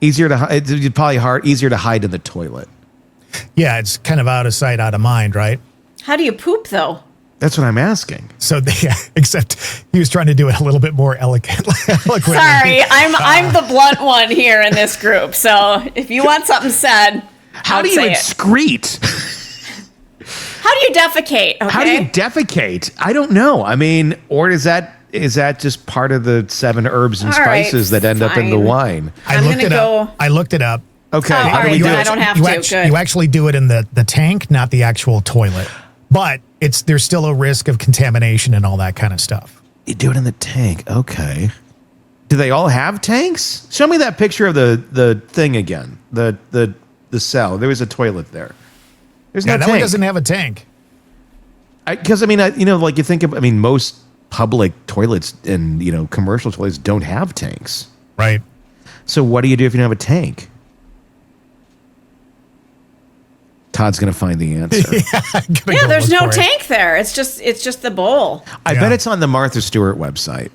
Easier to hide in the toilet. Yeah, it's kind of out of sight, out of mind, right? How do you poop, though? That's what I'm asking. So except he was trying to do it a little bit more eloquently. Sorry, I'm the blunt one here in this group. So if you want something said, how do you excrete? How do you defecate? Okay? How do you defecate? I don't know. I mean, or is that just part of the 7 herbs and spices that end up in the wine? I looked it up. Okay. How do we do it? I don't have to. Good. You actually do it in the tank, not the actual toilet. But there's still a risk of contamination and all that kind of stuff. You do it in the tank. Okay. Do they all have tanks? Show me that picture of the thing again. The cell. There was a toilet there. There's no tank. That one doesn't have a tank. Because like you think of, most public toilets and commercial toilets don't have tanks. Right. So what do you do if you don't have a tank? Todd's going to find the answer. There's no tank there. It's just the bowl. I bet it's on the Martha Stewart website.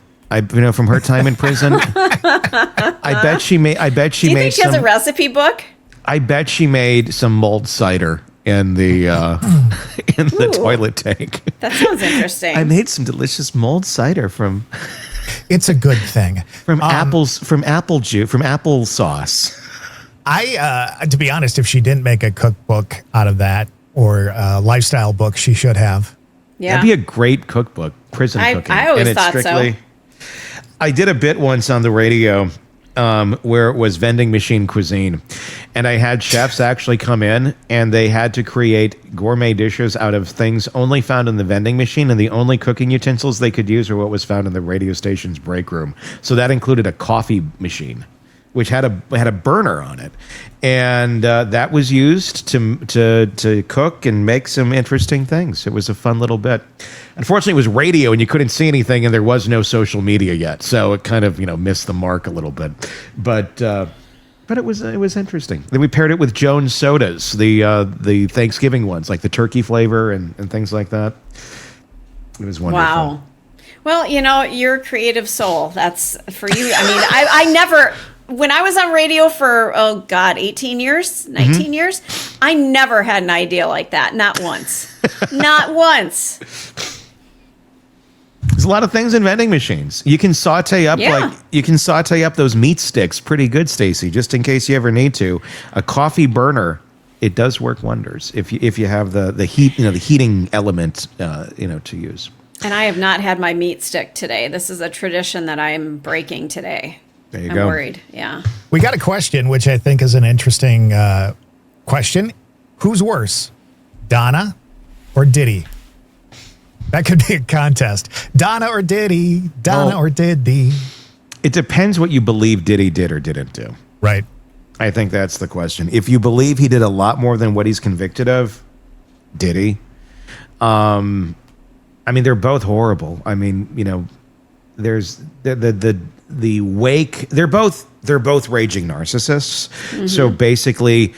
From her time in prison. I bet she made. Do you think she has a recipe book? I bet she made some mulled cider in the toilet tank. That sounds interesting. I made some delicious mulled cider from. It's a good thing. From apple juice, from applesauce. To be honest, if she didn't make a cookbook out of that or a lifestyle book, she should have. Yeah. That'd be a great cookbook, prison cooking. I always thought so. I did a bit once on the radio where it was vending machine cuisine. And I had chefs actually come in and they had to create gourmet dishes out of things only found in the vending machine. And the only cooking utensils they could use were what was found in the radio station's break room. So that included a coffee machine, which had a burner on it, and that was used to cook and make some interesting things. It was a fun little bit. Unfortunately, it was radio, and you couldn't see anything, and there was no social media yet, so it kind of missed the mark a little bit. But it was interesting. Then we paired it with Jones sodas, the Thanksgiving ones, like the turkey flavor and things like that. It was wonderful. Wow. Well, you're a creative soul. That's for you. I never. When I was on radio for, 18 years, 19 years, I never had an idea like that. Not once. Not once. There's a lot of things in vending machines. You can saute up those meat sticks pretty good, Stacy, just in case you ever need to. A coffee burner, it does work wonders if you have the heat, the heating element, to use. And I have not had my meat stick today. This is a tradition that I am breaking today. There you I'm go. worried. Yeah. We got a question, which I think is an interesting question. Who's worse, Donna or Diddy? That could be a contest. Donna or Diddy? Donna or Diddy? It depends what you believe Diddy did or didn't do. Right. I think that's the question. If you believe he did a lot more than what he's convicted of, Diddy. I mean, they're both horrible. I mean, you know, there's the wake. They're both raging narcissists. Mm-hmm. So basically,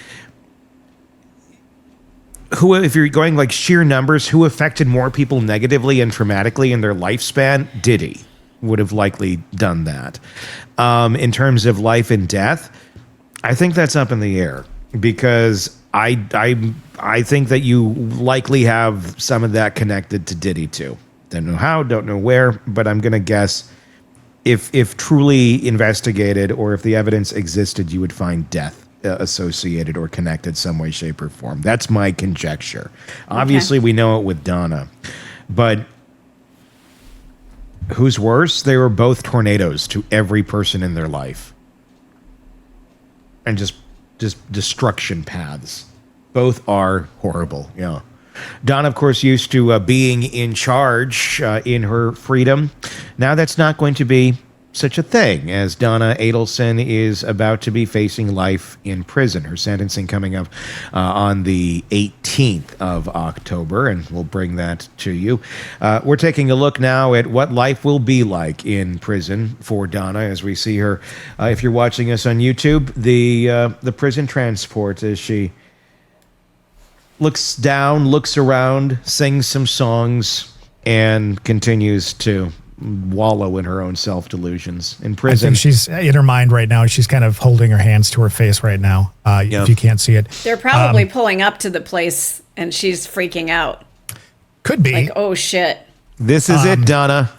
if you're going like sheer numbers, who affected more people negatively and traumatically in their lifespan? Diddy would have likely done that. In terms of life and death, I think that's up in the air because I think that you likely have some of that connected to Diddy too. Don't know how, don't know where, but I'm gonna guess if truly investigated or if the evidence existed, you would find death associated or connected some way, shape, or form. That's my conjecture. Obviously, we know it with Donna, but who's worse? They were both tornadoes to every person in their life, and just destruction paths. Both are horrible. Yeah. Donna, of course, used to being in charge in her freedom. Now that's not going to be such a thing, as Donna Adelson is about to be facing life in prison. Her sentencing coming up on the 18th of October, and we'll bring that to you. We're taking a look now at what life will be like in prison for Donna as we see her. If you're watching us on YouTube, the prison transport as she looks down, looks around, sings some songs, and continues to wallow in her own self-delusions in prison. I think she's in her mind right now. She's kind of holding her hands to her face right now. If you can't see it. They're probably pulling up to the place and she's freaking out. Could be. Like, oh shit. This is it, Donna.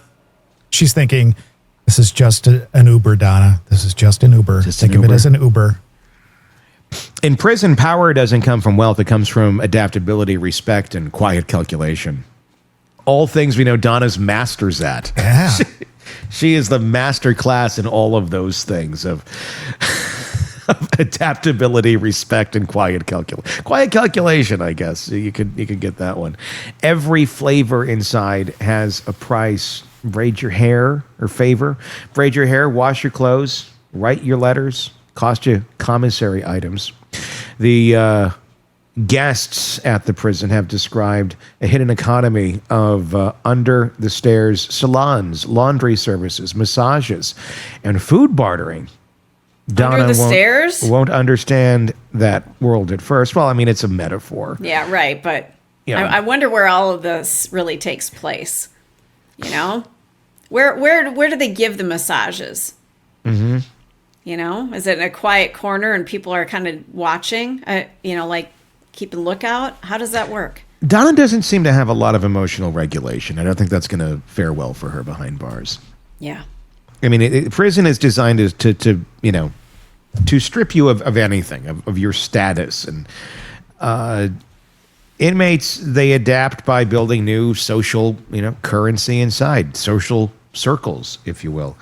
She's thinking, this is just an Uber, Donna. This is just an Uber. Think of it as an Uber. In prison, power doesn't come from wealth. It comes from adaptability, respect, and quiet calculation. All things we know Donna's masters at. Yeah. She is the master class in all of those things of adaptability, respect, and quiet calculation. Quiet calculation, I guess. You could get that one. Every flavor inside has a price. Braid your hair or favor. Braid your hair, wash your clothes, write your letters, cost you commissary items. The guests at the prison have described a hidden economy of under-the-stairs salons, laundry services, massages, and food bartering. Donna won't understand that world at first. Well, I mean, it's a metaphor. Yeah, right. But I wonder where all of this really takes place. You know, where do they give the massages? Mm-hmm. You know, is it in a quiet corner and people are kind of watching? Like keeping lookout. How does that work? Donna doesn't seem to have a lot of emotional regulation. I don't think that's going to fare well for her behind bars. Yeah. I mean, prison is designed to strip you of anything, of your status. And inmates, they adapt by building new social, currency inside, social circles, if you will.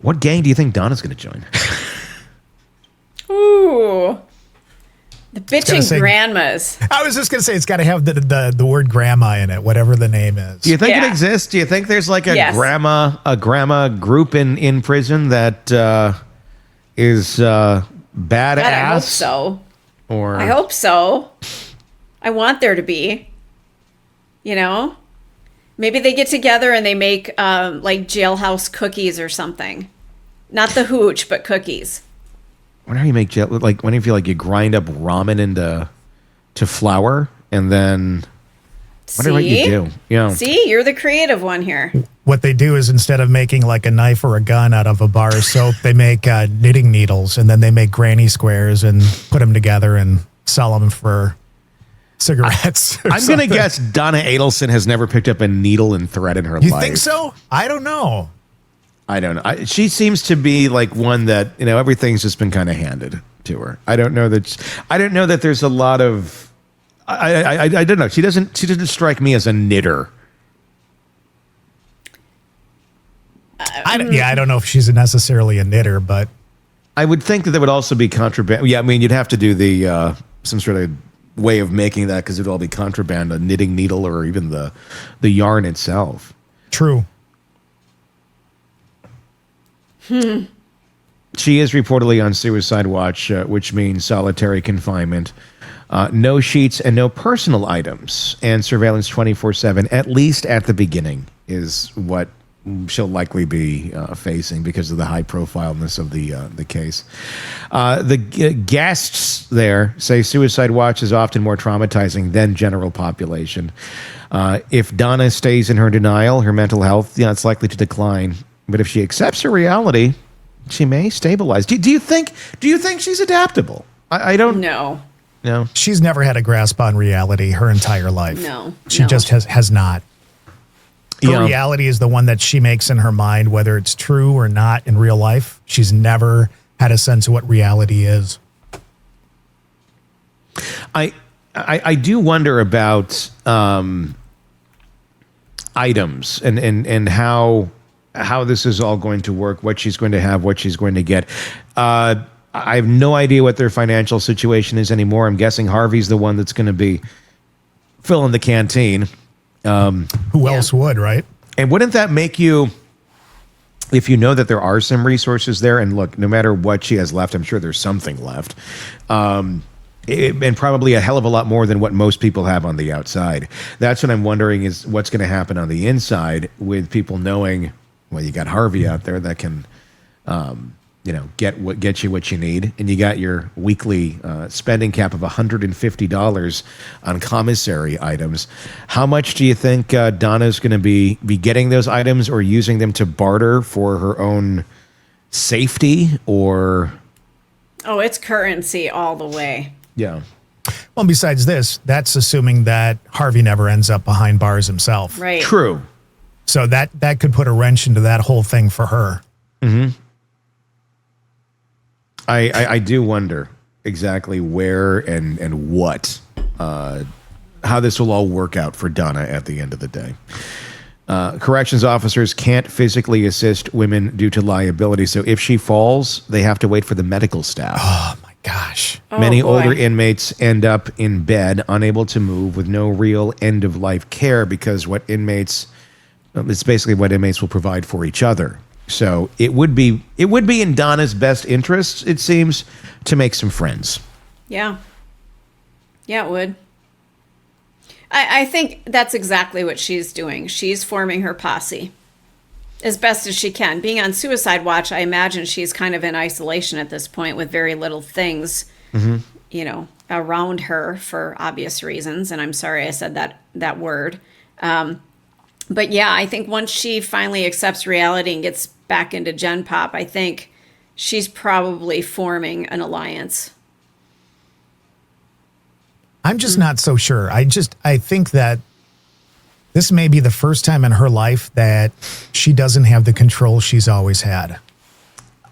What gang do you think Donna's going to join? Ooh. The bitching grandmas. I was just going to say it's got to have the word grandma in it, whatever the name is. Do you think it exists? Do you think there's like a grandma group in prison that is badass? God, I hope so. I hope so. I want there to be. Maybe they get together and they make like jailhouse cookies or something. Not the hooch, but cookies. Whenever you make when you feel like you grind up ramen into flour and then whatever you do. See, you're the creative one here. What they do is instead of making like a knife or a gun out of a bar of soap, they make knitting needles and then they make granny squares and put them together and sell them for cigarettes. I'm going to guess Donna Adelson has never picked up a needle and thread in her life. You think so? I don't know. I don't know. She seems to be like one that, everything's just been kind of handed to her. I don't know that there's a lot of, I don't know. She doesn't strike me as a knitter. I don't know if she's necessarily a knitter, but I would think that would also be contraband. Yeah. I mean, you'd have to do the, some sort of way of making that because it'd all be contraband, a knitting needle or even the yarn itself. True. She is reportedly on suicide watch, which means solitary confinement, no sheets and no personal items, and surveillance 24/7, at least at the beginning, is what she'll likely be facing because of the high profileness of the case. The guests there say suicide watch is often more traumatizing than general population. If Donna stays in her denial, her mental health, it's likely to decline. But if she accepts her reality, she may stabilize. Do you think she's adaptable? I don't No. know. She's never had a grasp on reality her entire life. No. She just has not. Her Yeah. reality is the one that she makes in her mind, whether it's true or not in real life. She's never had a sense of what reality is. I do wonder about items and how this is all going to work, what she's going to have, what she's going to get. I have no idea what their financial situation is anymore. I'm guessing Harvey's the one that's going to be filling the canteen. Who else would, right? And wouldn't that make you, if you know that there are some resources there, and look, no matter what she has left, I'm sure there's something left, and probably a hell of a lot more than what most people have on the outside. That's what I'm wondering is what's going to happen on the inside with people knowing, well, you got Harvey out there that can, get you what you need, and you got your weekly spending cap of $150 on commissary items. How much do you think Donna's going to be getting those items or using them to barter for her own safety? Or It's currency all the way. yeah, Well, besides this, that's assuming that Harvey never ends up behind bars himself. Right. true. So that could put a wrench into that whole thing for her. I do wonder exactly where and what, how this will all work out for Donna at the end of the day. Corrections officers can't physically assist women due to liability. So if she falls, they have to wait for the medical staff. Oh, my gosh. Many boy. older inmates end up in bed, unable to move, with no real end-of-life care because it's basically what inmates will provide for each other. So it would be in Donna's best interests, it seems, to make some friends. Yeah. Yeah, it would. I think that's exactly what she's doing. She's forming her posse as best as she can. Being on suicide watch, I imagine she's kind of in isolation at this point with very little things, around her for obvious reasons. And I'm sorry I said that word. But yeah, I think once she finally accepts reality and gets back into Gen Pop, I think she's probably forming an alliance. I'm just not so sure. I think that this may be the first time in her life that she doesn't have the control she's always had.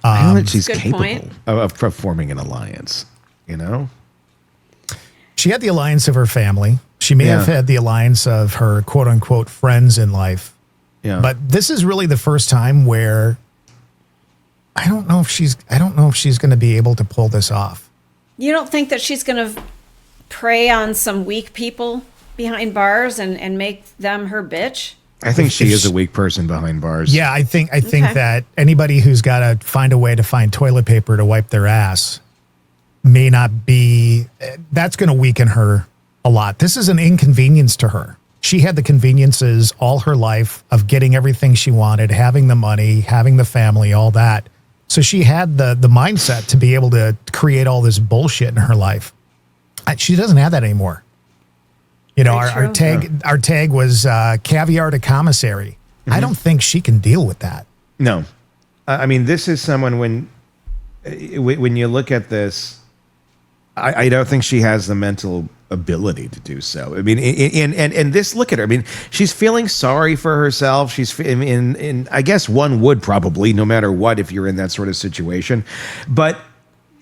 I know that she's Good capable point. of forming an alliance, She had the alliance of her family. She may have Yeah. had the alliance of her quote unquote friends in life. Yeah. But this is really the first time where I don't know if she's going to be able to pull this off. You don't think that she's going to prey on some weak people behind bars and make them her bitch? I think she if is she- a weak person behind bars. Yeah, I think Okay. that anybody who's got to find a way to find toilet paper to wipe their ass may not be, that's going to weaken her a lot. This is an inconvenience to her. She had the conveniences all her life of getting everything she wanted, having the money, having the family, all that. So she had the mindset to be able to create all this bullshit in her life. She doesn't have that anymore. Our tag was caviar to commissary. I don't think she can deal with that. No. I mean, this is someone when you look at this, I don't think she has the mental ability to do so. I mean, and this, look at her. I mean, she's feeling sorry for herself. She's in I guess one would probably, no matter what, if you're in that sort of situation. But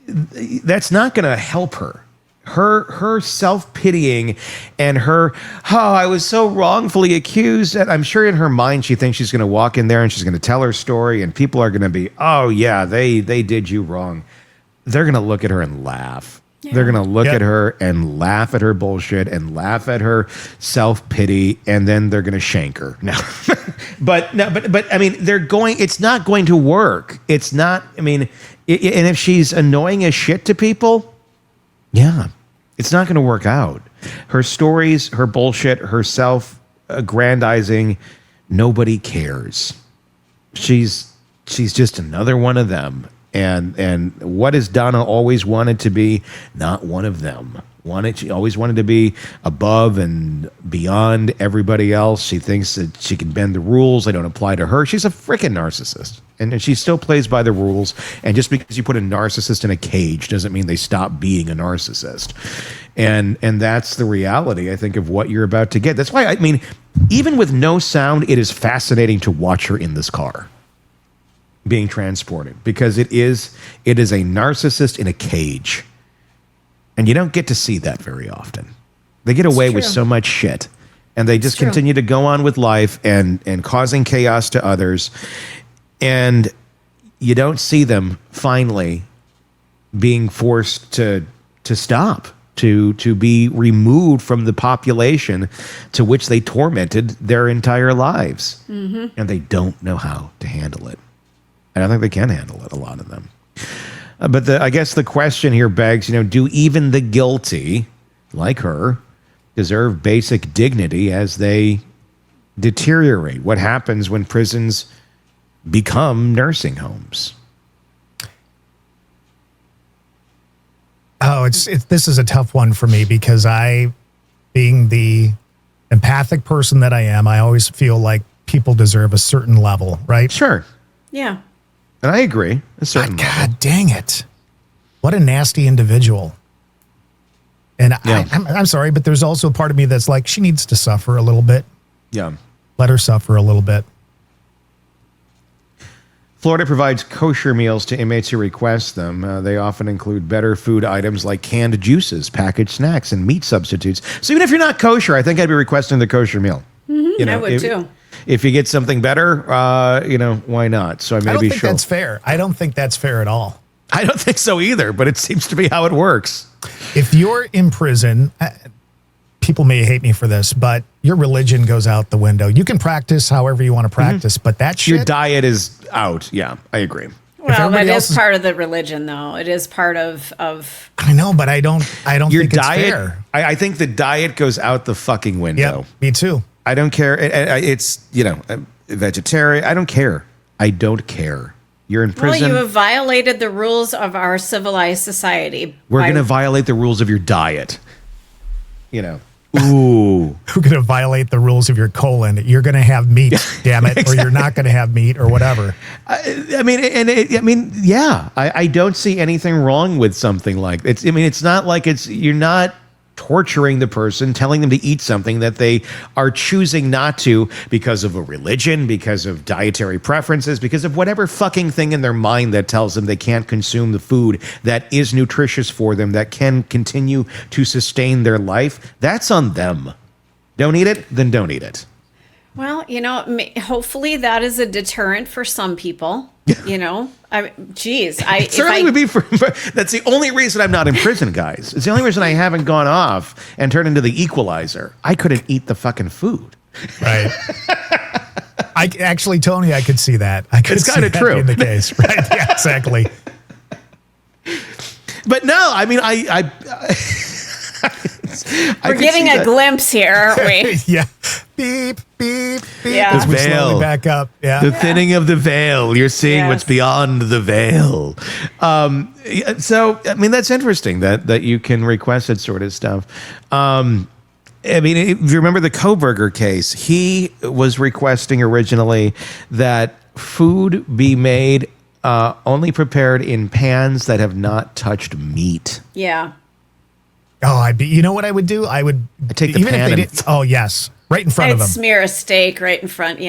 that's not going to help her. Her self-pitying and her, I was so wrongfully accused. And I'm sure in her mind she thinks she's going to walk in there and she's going to tell her story and people are going to be, oh yeah, they did you wrong. They're going to look at her and laugh. They're going to look Yep. at her and laugh at her bullshit and laugh at her self-pity, and then they're going to shank her. No. but I mean, it's not going to work. It's not, I mean, and if she's annoying as shit to people, yeah, it's not going to work out. Her stories, her bullshit, her self-aggrandizing, nobody cares. She's just another one of them. And what has Donna always wanted to be? Not one of them. She always wanted to be above and beyond everybody else. She thinks that she can bend the rules. They don't apply to her. She's a freaking narcissist. And she still plays by the rules. And just because you put a narcissist in a cage doesn't mean they stop being a narcissist. And that's the reality, I think, of what you're about to get. That's why, I mean, even with no sound, it is fascinating to watch her in this car being transported, because it is a narcissist in a cage. And you don't get to see that very often. They get away with so much shit, and they just continue to go on with life and causing chaos to others. And you don't see them finally being forced to stop, to be removed from the population to which they tormented their entire lives. Mm-hmm. And they don't know how to handle it. I don't think they can handle it, a lot of them. But I guess the question here begs, do even the guilty, like her, deserve basic dignity as they deteriorate? What happens when prisons become nursing homes? Oh, this is a tough one for me, because being the empathic person that I am, I always feel like people deserve a certain level, right? Sure. Yeah. And I agree. A certain level. God dang it. What a nasty individual. And Yeah. I'm sorry, but there's also a part of me that's like, she needs to suffer a little bit. Yeah. Let her suffer a little bit. Florida provides kosher meals to inmates who request them. They often include better food items like canned juices, packaged snacks, and meat substitutes. So even if you're not kosher, I think I'd be requesting the kosher meal. Mm-hmm, I would too. If you get something better, why not? So I don't think that's fair. I don't think that's fair at all. I don't think so either, but it seems to be how it works. If you're in prison, people may hate me for this, but your religion goes out the window. You can practice however you want to practice, but that shit... Your diet is out. Yeah, I agree. Well, that is part of the religion, though. It is part of. I know, but I don't your think diet, it's fair. I think the diet goes out the fucking window. Yep, me too. I don't care. It's, vegetarian. I don't care. I don't care. You're in prison. Well, you have violated the rules of our civilized society. We're going to violate the rules of your diet. Ooh. We're going to violate the rules of your colon. You're going to have meat, damn it, exactly. Or you're not going to have meat or whatever. I don't see anything wrong with something like it's. It's not like you're not torturing the person, telling them to eat something that they are choosing not to because of a religion, because of dietary preferences, because of whatever fucking thing in their mind that tells them they can't consume the food that is nutritious for them, that can continue to sustain their life. That's on them. Don't eat it, then don't eat it. Well, hopefully that is a deterrent for some people. It certainly would be for. That's the only reason I'm not in prison, guys. It's the only reason I haven't gone off and turned into the equalizer. I couldn't eat the fucking food. Right. Tony, I could see that. It's kind of true. In the case, right? Yeah, exactly. But no, we're getting a glimpse here, aren't we? Yeah. Beep, beep, beep. Yeah. As we slowly back up. Yeah. The thinning of the veil. You're seeing what's beyond the veil. So, that's interesting that you can request that sort of stuff. If you remember the Kohberger case, he was requesting originally that food be made only prepared in pans that have not touched meat. Yeah. Oh, you know what I would do? I'd take the pan yes. Right in front of them. Smear a steak right in front,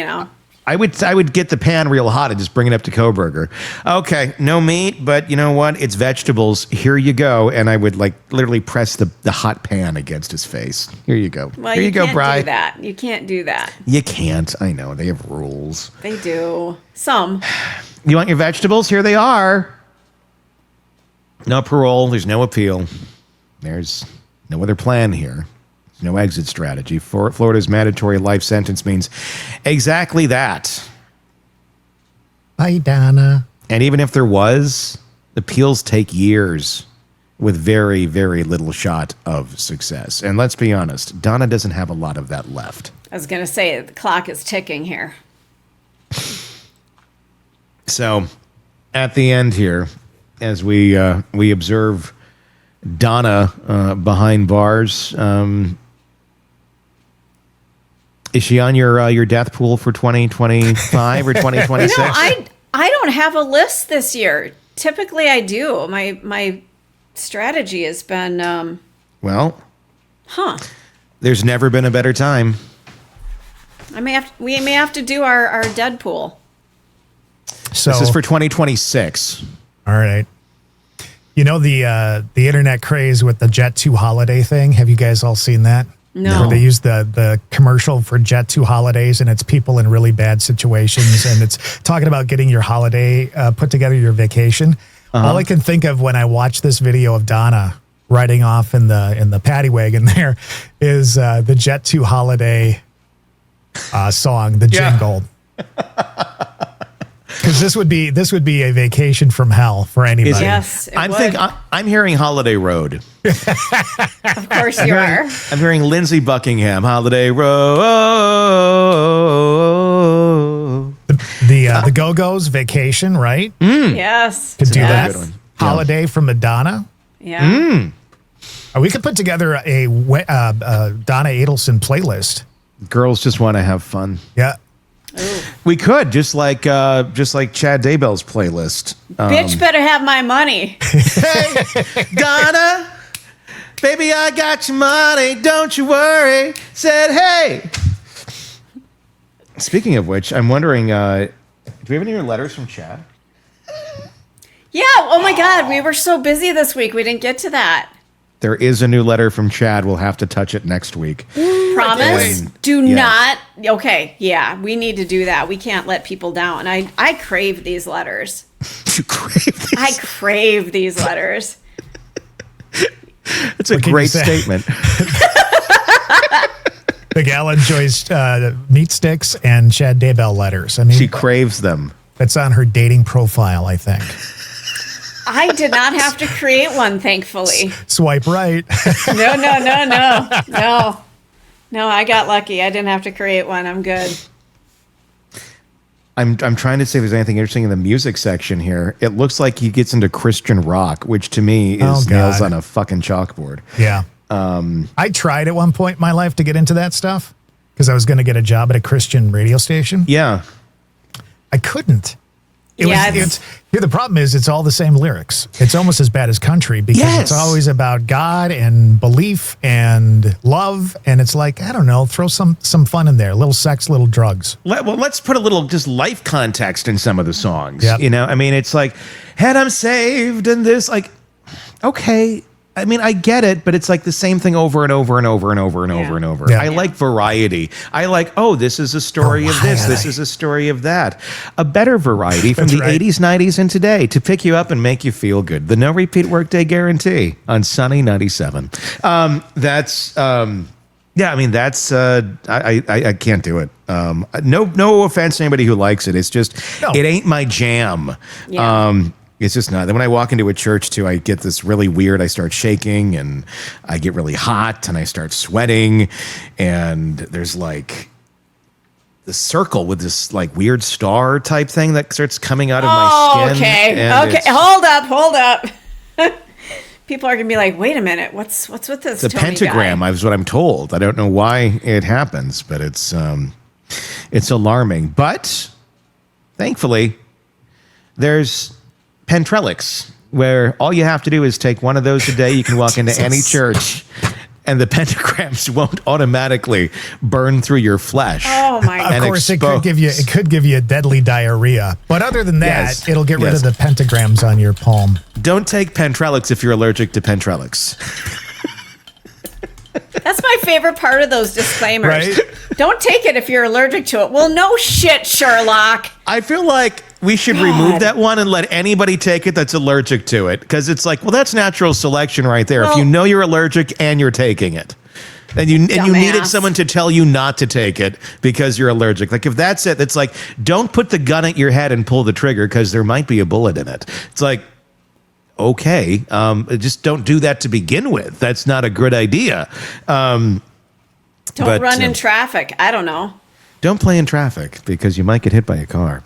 I would get the pan real hot and just bring it up to Kohberger. Okay, no meat, but you know what? It's vegetables. Here you go. And I would literally press the hot pan against his face. Here you go. Well, Here you go, Bri. do that. You can't do that. You can't. I know. They have rules. They do. Some. You want your vegetables? Here they are. No parole. There's no appeal. There's no other plan here. There's no exit strategy. Florida's mandatory life sentence means exactly that. Bye, Donna. And even if there was, appeals take years with very, very little shot of success. And let's be honest, Donna doesn't have a lot of that left. I was going to say, the clock is ticking here. So at the end here, as we observe Donna behind bars, is she on your death pool for 2025 or 2026? I don't have a list this year. Typically, I do. My strategy has been, there's never been a better time. we may have to do our Deadpool. So This is for 2026. all right. You know the internet craze with the Jet 2 holiday thing? Have you guys all seen that? No. Where they use the commercial for Jet 2 holidays, and it's people in really bad situations, and it's talking about getting your holiday put together, your vacation. All I can think of when I watch this video of Donna riding off in the paddy wagon there is the Jet 2 holiday song, the jingle. Because this would be a vacation from hell for anybody. Yes, it would. I'm hearing Holiday Road. Of course you are. I'm hearing Lindsey Buckingham, Holiday Road. The Go-Go's vacation, right? Yes. Could do Yes. that. Holiday from Madonna. Yeah. We could put together a Donna Adelson playlist. Girls just want to have fun. Yeah. Ooh. We could just like Chad Daybell's playlist. Bitch better have my money. Hey, Donna, baby, I got your money. Don't you worry. Said, hey. Speaking of which, I'm wondering, do we have any more letters from Chad? Yeah. Oh my God. We were so busy this week. We didn't get to that. There is a new letter from Chad. We'll have to touch it next week. Promise? Do Yes. not. Okay. Yeah. We need to do that. We can't let people down. I crave these letters. You crave these. I crave these letters. That's a What can great you say? statement. The gal enjoys meat sticks and Chad Daybell letters. I mean, She craves them. that's on her dating profile, I think. I did not have to create one, thankfully. Swipe right. No. No, I got lucky. I didn't have to create one. I'm good. I'm trying to see if there's anything interesting in the music section here. It looks like he gets into Christian rock, which to me is Oh, nails God. on a fucking chalkboard. Yeah. I tried at one point in my life to get into that stuff because I was going to get a job at a Christian radio station. Yeah. I couldn't. Yeah, The problem is it's all the same lyrics. It's almost as bad as country because Yes. it's always about God and belief and love. And it's like, I don't know, throw some fun in there. Little sex, little drugs. Let's put a little just life context in some of the songs. Yep. You know, I mean, it's like, and I'm saved and this, like, okay. I mean, I get it, but it's like the same thing over and over and over and over and over and over. Yeah. I like variety. I like, oh, this is a story of this. This is a story of that. A better variety from That's the right. 80s, 90s, and today to pick you up and make you feel good. The no repeat workday guarantee on Sunny 97. Yeah, I mean, that's, I can't do it. No offense to anybody who likes it. It's just, No. it ain't my jam. Yeah. It's just not. Then when I walk into a church too, I get this really weird. I start shaking and I get really hot and I start sweating. And there's like the circle with this like weird star type thing that starts coming out of my skin. Okay. and Okay. it's Hold up. People are gonna be like, wait a minute, what's with this? the Tony pentagram. guy? Is what I'm told. I don't know why it happens, but it's alarming. But thankfully, there's Pentrellix, where all you have to do is take one of those a day. You can walk into any church, and the pentagrams won't automatically burn through your flesh. Oh my Of God. And course, expose. it could give you deadly diarrhea. But other than that, Yes. it'll get rid Yes. of the pentagrams on your palm. Don't take Pentrellix if you're allergic to Pentrellix. That's my favorite part of those disclaimers. Right? Don't take it if you're allergic to it. Well, no shit, Sherlock. I feel like we should remove that one and let anybody take it that's allergic to it. Because it's like, well, that's natural selection right there. If you know you're allergic and you're taking it. And you needed someone to tell you not to take it because you're allergic. Like, if that's it, it's like, don't put the gun at your head and pull the trigger because there might be a bullet in it. It's like, okay, just don't do that to begin with. That's not a good idea. Don't run in traffic. I don't know. Don't play in traffic because you might get hit by a car.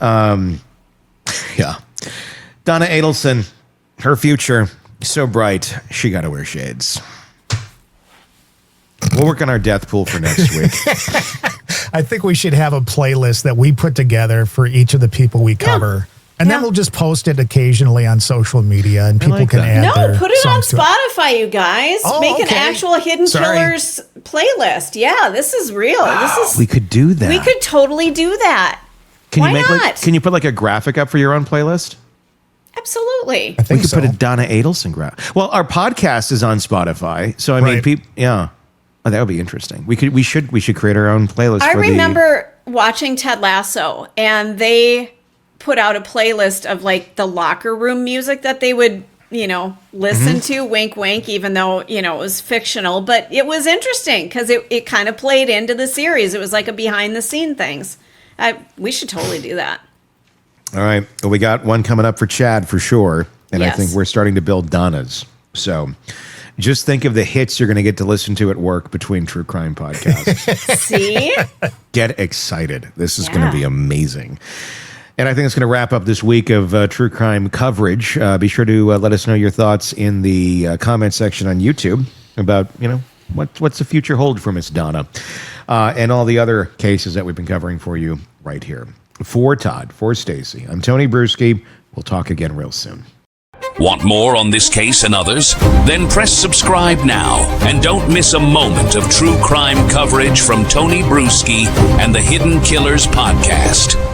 Yeah. Donna Adelson, her future, so bright, she got to wear shades. We'll work on our death pool for next week. I think we should have a playlist that we put together for each of the people we cover. And then we'll just post it occasionally on social media and people can add their put it on songs to Spotify, you guys. Make an actual Hidden Killers playlist. Yeah, this is real. We could do that. We could totally do that. Why not? Can you put like a graphic up for your own playlist? Absolutely. I think we could put a Donna Adelson graphic. Well, our podcast is on Spotify, so I mean, people, Oh, that would be interesting. We should create our own playlist. I remember watching Ted Lasso, and they put out a playlist of like the locker room music that they would, listen to. Wink, wink. Even though it was fictional, but it was interesting because it kind of played into the series. It was like a behind the scene things. We should totally do that. All right, well, we got one coming up for Chad for sure, and Yes. I think we're starting to build Donna's. So. Just think of the hits you're going to get to listen to at work between true crime podcasts. See? Get excited. This is going to be amazing. And I think it's going to wrap up this week of true crime coverage. Be sure to let us know your thoughts in the comment section on YouTube about, what's the future hold for Miss Donna and all the other cases that we've been covering for you right here. For Todd, for Stacy, I'm Tony Bruschi. We'll talk again real soon. Want more on this case and others? Then press subscribe now and don't miss a moment of true crime coverage from Tony Bruschi and the Hidden Killers podcast.